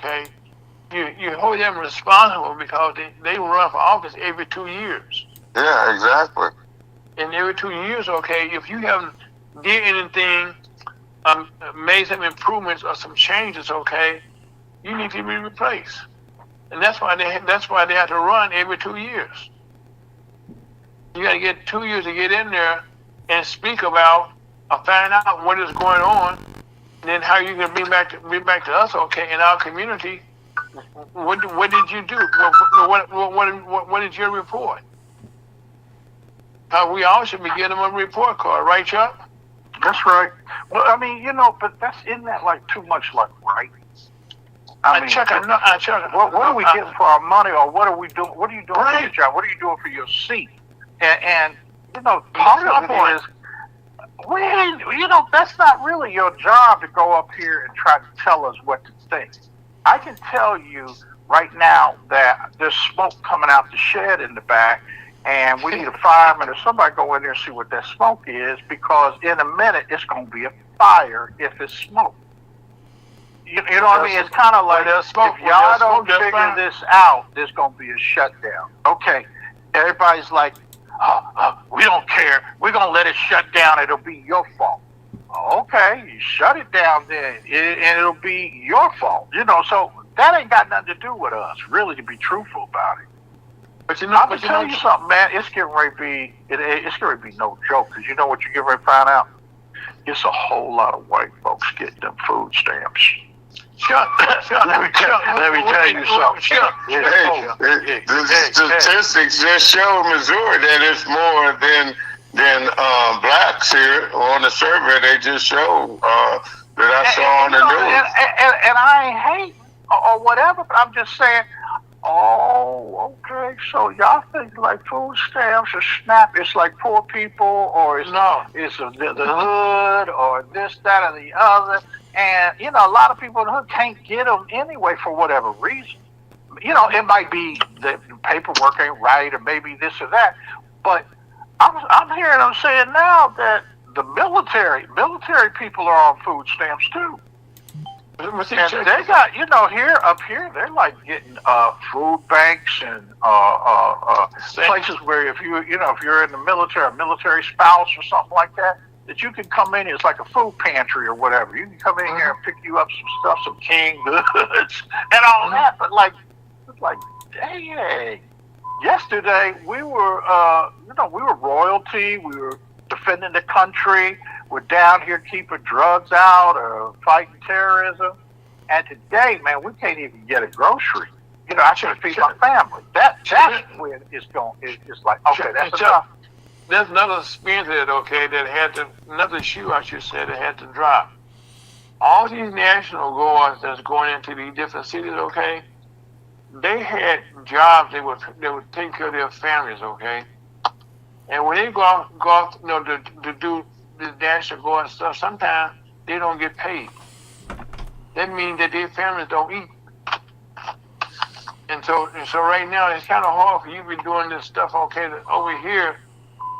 You hold them responsible because they run for office every 2 years. Yeah, exactly. And every 2 years, if you haven't did anything, made some improvements or some changes, you need to be replaced. And that's why they have to run every 2 years. You got to get 2 years to get in there and speak about or find out what is going on, and then how you can bring back to us, in our community. What did you do? What is your report? We all should be getting them a report card, right, Chuck? That's right. Well, I mean, but isn't that like too much like right? Chuck, what are we getting for our money, or what are we doing? What are you doing for your job? What are you doing for your seat? And part of it is, that's not really your job to go up here and try to tell us what to think. I can tell you right now that there's smoke coming out the shed in the back, and we need a fireman or somebody go in there and see what that smoke is, because in a minute it's going to be a fire if it's smoke. You know what I mean? It's kind of like, if y'all don't figure this out, there's going to be a shutdown. Okay, everybody's like, we don't care. We're going to let it shut down. It'll be your fault. Okay, you shut it down then, and it'll be your fault. So that ain't got nothing to do with us, really, to be truthful about it. But I'm gonna tell you something, man. It's getting ready to be no joke, because you know what you're getting ready to find out? It's a whole lot of white folks getting them food stamps. Chuck, let me tell you something. The statistics just show Missouri that it's more than blacks here on the survey. They just show that I saw on the news. And I ain't hating or whatever, but I'm just saying, okay, so y'all think like food stamps or SNAP, it's like poor people, or it's the hood, or this, that, or the other. And, a lot of people in the hood can't get them anyway for whatever reason. It might be that the paperwork ain't right, or maybe this or that, but I'm hearing them saying now that the military people are on food stamps too. And they got, up here, they're like getting food banks and places where if you're in the military, a military spouse or something like that, that you can come in. It's like a food pantry or whatever. You can come in here and pick you up some stuff, some canned goods and all that. But it's like, dang. Yesterday we were, we were royalty. We were defending the country. We're down here keeping drugs out or fighting terrorism. And today, man, we can't even get a grocery. I should feed my family. That's when it's going. It's like, okay, that's enough. There's another spin to it, okay, another shoe, I should say, that had to drop. All these National Guards that's going into these different cities, okay, they had jobs. They would take care of their families, okay. And when they go off, to do the National Guard stuff, sometimes they don't get paid. That means that their families don't eat. And so right now it's kind of hard for you to be doing this stuff, okay, over here.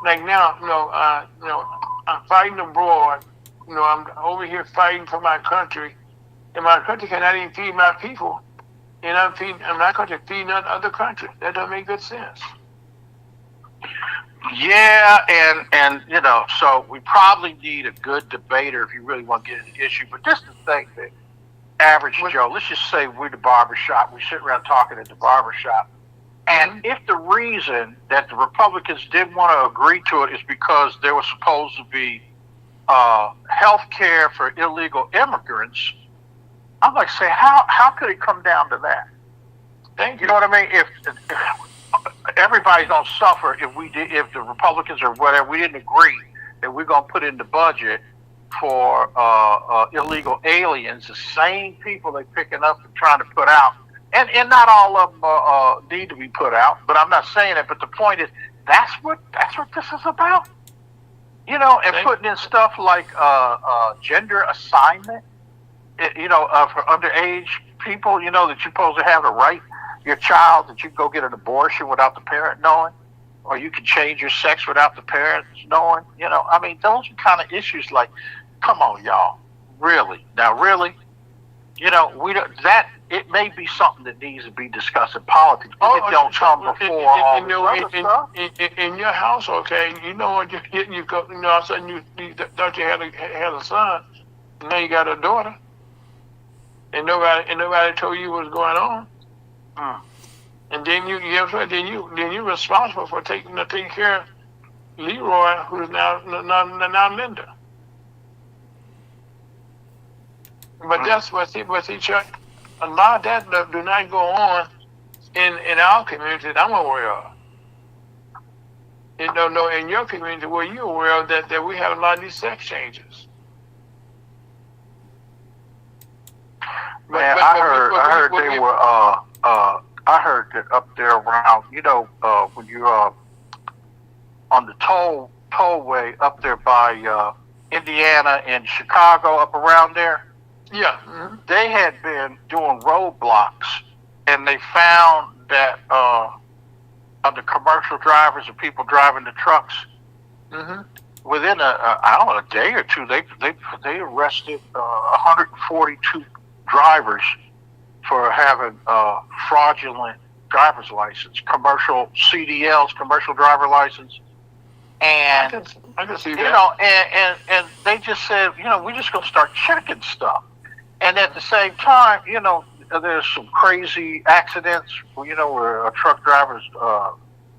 Like now, I'm fighting abroad. I'm over here fighting for my country, and my country cannot even feed my people. And I'm not going to feed other countries. That doesn't make good sense. Yeah, and so we probably need a good debater if you really want to get into the issue. But just to think that average Joe, let's just say we're the barbershop. We sit around talking at the barbershop. And if the reason that the Republicans didn't want to agree to it is because there was supposed to be health care for illegal immigrants, I'm like saying, how could it come down to that? You know what I mean? If everybody's gonna suffer if the Republicans or whatever, we didn't agree that we're gonna put in the budget for illegal aliens, the same people they're picking up and trying to put out. And not all of them need to be put out, but I'm not saying it. But the point is, that's what this is about, and putting in stuff like gender assignment, for underage people, that you're supposed to have the right, your child, that you can go get an abortion without the parent knowing, or you can change your sex without the parents knowing. I mean, those are kind of issues. Like, come on, y'all, really? Now, really, we don't that. It may be something that needs to be discussed in politics, but it don't come before all this other stuff. In your house, okay, you know what you go. All of a sudden you thought you had a son, and now you got a daughter, and nobody told you what's going on. And then you're responsible for taking care of Leroy, who's now Linda. But that's what he Chuck. A lot of that do not go on in our community that I'm aware of. In your community, were you aware of that we have a lot of these sex changes? Man, I heard they were. I heard that up there around, when you're on the tollway up there by Indiana and Chicago, up around there. Yeah. They had been doing roadblocks, and they found that the commercial drivers and people driving the trucks, within a day or two, they arrested 142 drivers for having fraudulent driver's license, commercial CDLs, commercial driver license. And I can see that. And they just said, we're just gonna start checking stuff. And at the same time, there's some crazy accidents, where truck drivers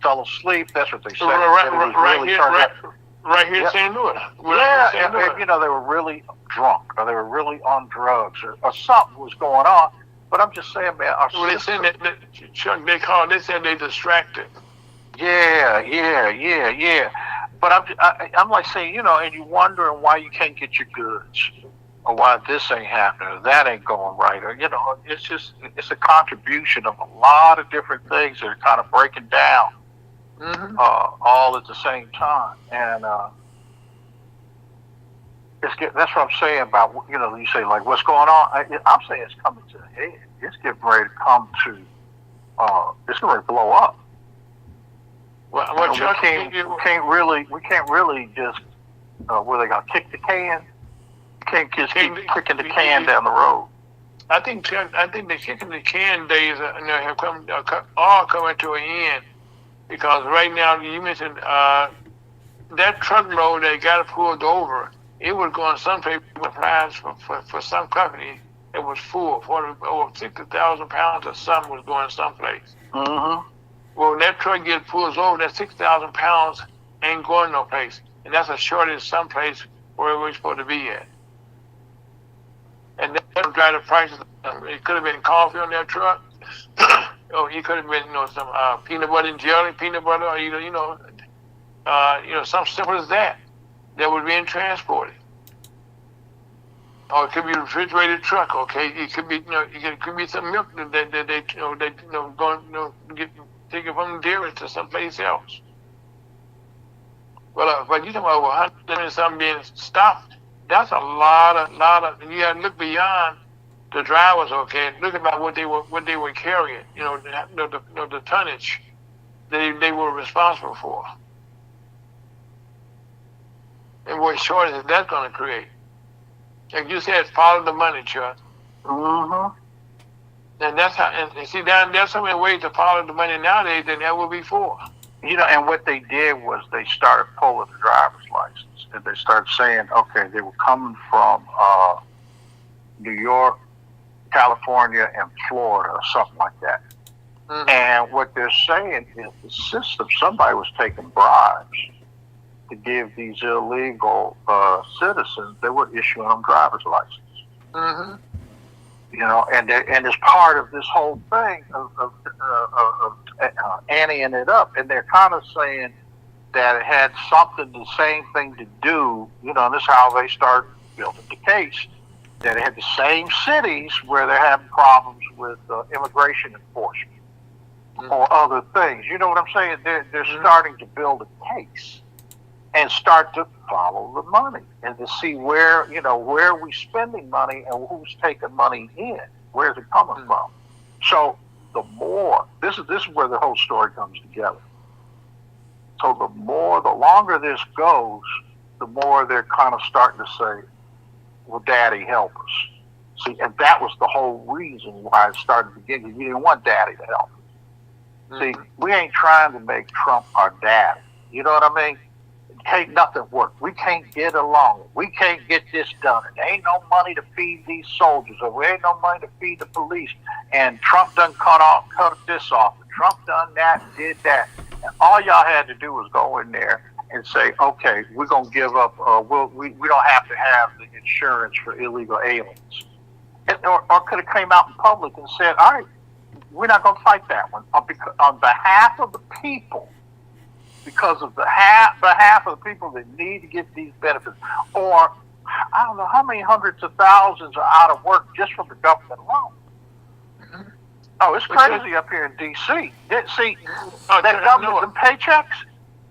fell asleep. That's what they said. Right here in St. Louis. And they were really drunk, or they were really on drugs, or something was going on. But I'm just saying, man, they said Chuck, they said they distracted. Yeah. But I'm like saying, and you're wondering why you can't get your goods, or why this ain't happening, or that ain't going right, or it's a contribution of a lot of different things that are kind of breaking down, all at the same time, and that's what I'm saying about you say like what's going on. I'm saying it's coming to the head. It's getting ready to come to. It's going to blow up. Well, we can't really just where they gonna kick the can. You can't just keep kicking the can down the road. I think the kicking the can days have come all coming to an end because right now you mentioned that truckload that got pulled over. It was going someplace with prize for some company. It was full. Over 60,000 pounds of something was going someplace. Mm-hmm. Well, when that truck gets pulled over, that 6,000 pounds ain't going no place, and that's a shortage someplace where we're supposed to be at. And that drive the prices. It could have been coffee on that truck. Or it could have been, some peanut butter and jelly, peanut butter, or something simple as that was being transported. Or it could be a refrigerated truck. Okay, it could be, it could be some milk that they going, get taken from the dairy to someplace else. Well, but you talking about 100 and something being stopped. That's a lot of. You got to look beyond the drivers. Okay, look about what they were carrying. The tonnage they were responsible for, and what shortage is that going to create? Like you said, follow the money, Chuck. Mm-hmm. And that's how. And see, there's so many ways to follow the money nowadays than ever before. And what they did was they started pulling the driver's license, and they started saying, okay, they were coming from New York, California, and Florida, or something like that. Mm-hmm. And what they're saying is the system, somebody was taking bribes to give these illegal citizens, they were issuing them driver's license. Mm-hmm. And it's part of this whole thing of anteing it up, and they're kind of saying that it had the same thing to do, and this is how they start building the case, that it had the same cities where they're having problems with immigration enforcement or other things. You know what I'm saying? They're starting to build a case and start to follow the money and to see where are we spending money and who's taking money in, where's it coming from. So the this is where the whole story comes together. So the longer this goes, the more they're kind of starting to say, well, Daddy, help us. See, and that was the whole reason why it started beginning. You didn't want Daddy to help us. See, we ain't trying to make Trump our daddy. You know what I mean? Can't nothing work. We can't get along. We can't get this done. There ain't no money to feed these soldiers, or there ain't no money to feed the police. And Trump done cut this off. And Trump done that, did that. And all y'all had to do was go in there and say, okay, we're gonna give up. We don't have to have the insurance for illegal aliens. Or could have came out in public and said, all right, we're not gonna fight that one on behalf of the people. Because of behalf of the people that need to get these benefits. Or, I don't know how many hundreds of thousands are out of work just from the government alone. Mm-hmm. Oh, it's crazy up here in D.C. See, that government, the paychecks,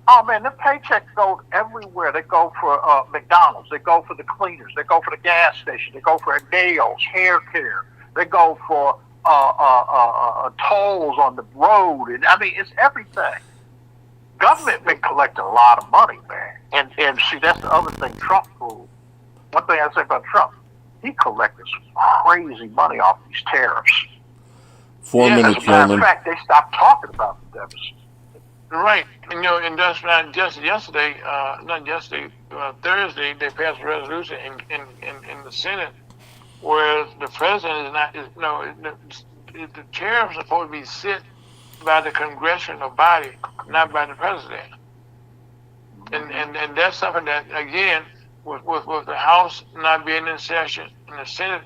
oh man, the paychecks go everywhere. They go for McDonald's, they go for the cleaners, they go for the gas station, they go for nails, hair care, they go for tolls on the road, and I mean, it's everything. Government been collecting a lot of money, man. And see, that's the other thing Trump proved. One thing I say about Trump, he collected some crazy money off these tariffs. 4 minutes, as a matter of fact, they stopped talking about the deficit. Right. And that's not just yesterday, Thursday, they passed a resolution in the Senate where the president the tariffs are supposed to be set by the congressional body, not by the president. And that's something that, again, with the House not being in session and the Senate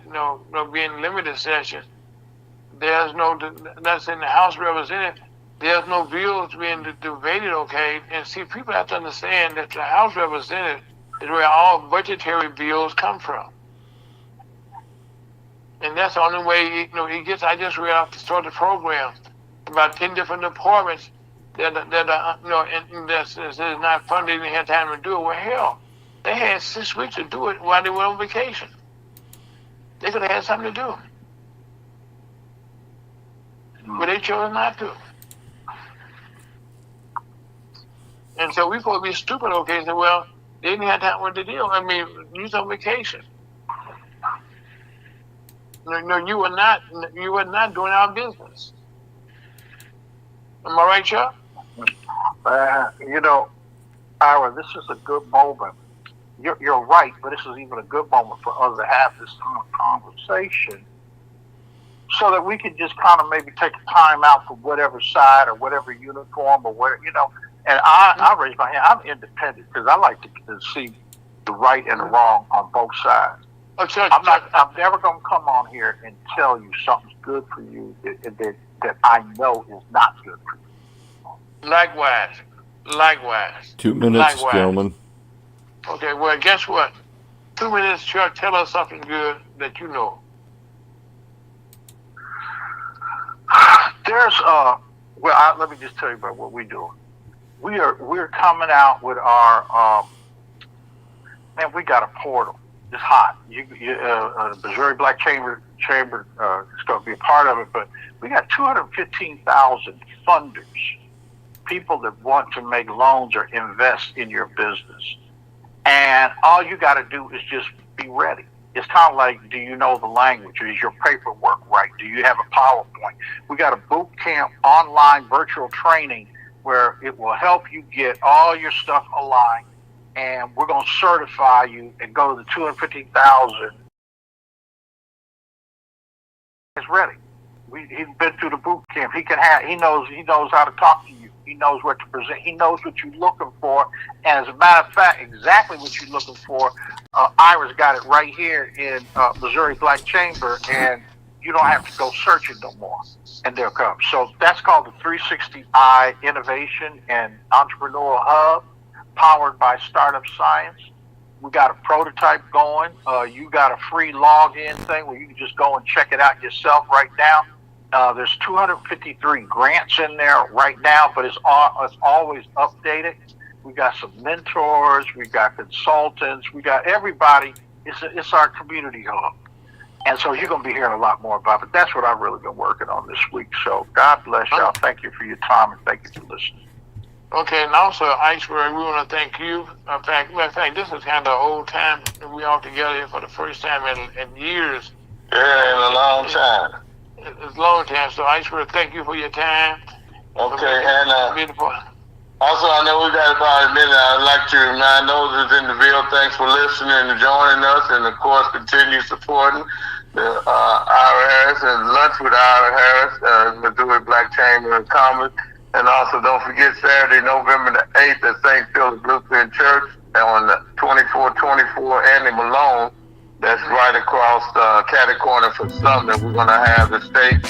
being limited session, that's in the House representative, there's no bills being debated, okay? And see, people have to understand that the House representative is where all budgetary bills come from. And that's the only way, he gets. I just read off the start of the program about 10 different departments that that's not funded and had time to do it. Well, hell, they had 6 weeks to do it while they were on vacation. They could have had something to do. But they chose not to. And so we supposed to be stupid, okay, and say, well, they didn't have time with the deal. I mean, use on vacation. No, you were not. You were not doing our business. Am I right, Chuck? Ira, this is a good moment. You're right, but this is even a good moment for us to have this kind of conversation, so that we can just kind of maybe take a time out from whatever side or whatever uniform or where, And I raise my hand. I'm independent because I like to see the right and the wrong on both sides. I'm never going to come on here and tell you something's good for you that I know is not good for you. Likewise. 2 minutes, gentlemen. Okay, well, guess what? 2 minutes, Chuck, tell us something good that you know. There's let me just tell you about what we do. We're coming out with our man. We got a portal. It's hot. Missouri Black Chamber is going to be a part of it, but we got 215,000 funders, people that want to make loans or invest in your business, and all you got to do is just be ready. It's kind of like, do you know the language? Is your paperwork right? Do you have a PowerPoint? We got a boot camp online virtual training where it will help you get all your stuff aligned, and we're going to certify you and go to the 250,000. It's ready. He's been through the boot camp. He knows how to talk to you. He knows what to present. He knows what you're looking for. And as a matter of fact, exactly what you're looking for, Ira's got it right here in Missouri Black Chamber, and you don't have to go searching no more. And they'll come. So that's called the 360i Innovation and Entrepreneurial Hub, powered by Startup Science. We got a prototype going. You got a free login thing where you can just go and check it out yourself right now. There's 253 grants in there right now, but it's always updated. We got some mentors, we got consultants, we got everybody. It's our community hub. And so you're going to be hearing a lot more about it. But that's what I've really been working on this week. So God bless y'all. Thank you for your time, and thank you for listening. Okay, and also, Iceberg, we want to thank you. In fact, this is kind of old time. We all together here for the first time in years. Yeah, in a long time. It's a long time. So, Iceberg, thank you for your time. Okay, and beautiful. Also, I know we got about a minute. I'd like to remind those that's in the field, thanks for listening and joining us, and of course, continue supporting the Ira Harris and Lunch with Ira Harris, Missouri Black Chamber of Commerce. And also, don't forget Saturday, November the 8th at St. Philip's Lutheran Church on 2424 Andy Malone. That's right across Catty Corner from Sumner. We're going to have the state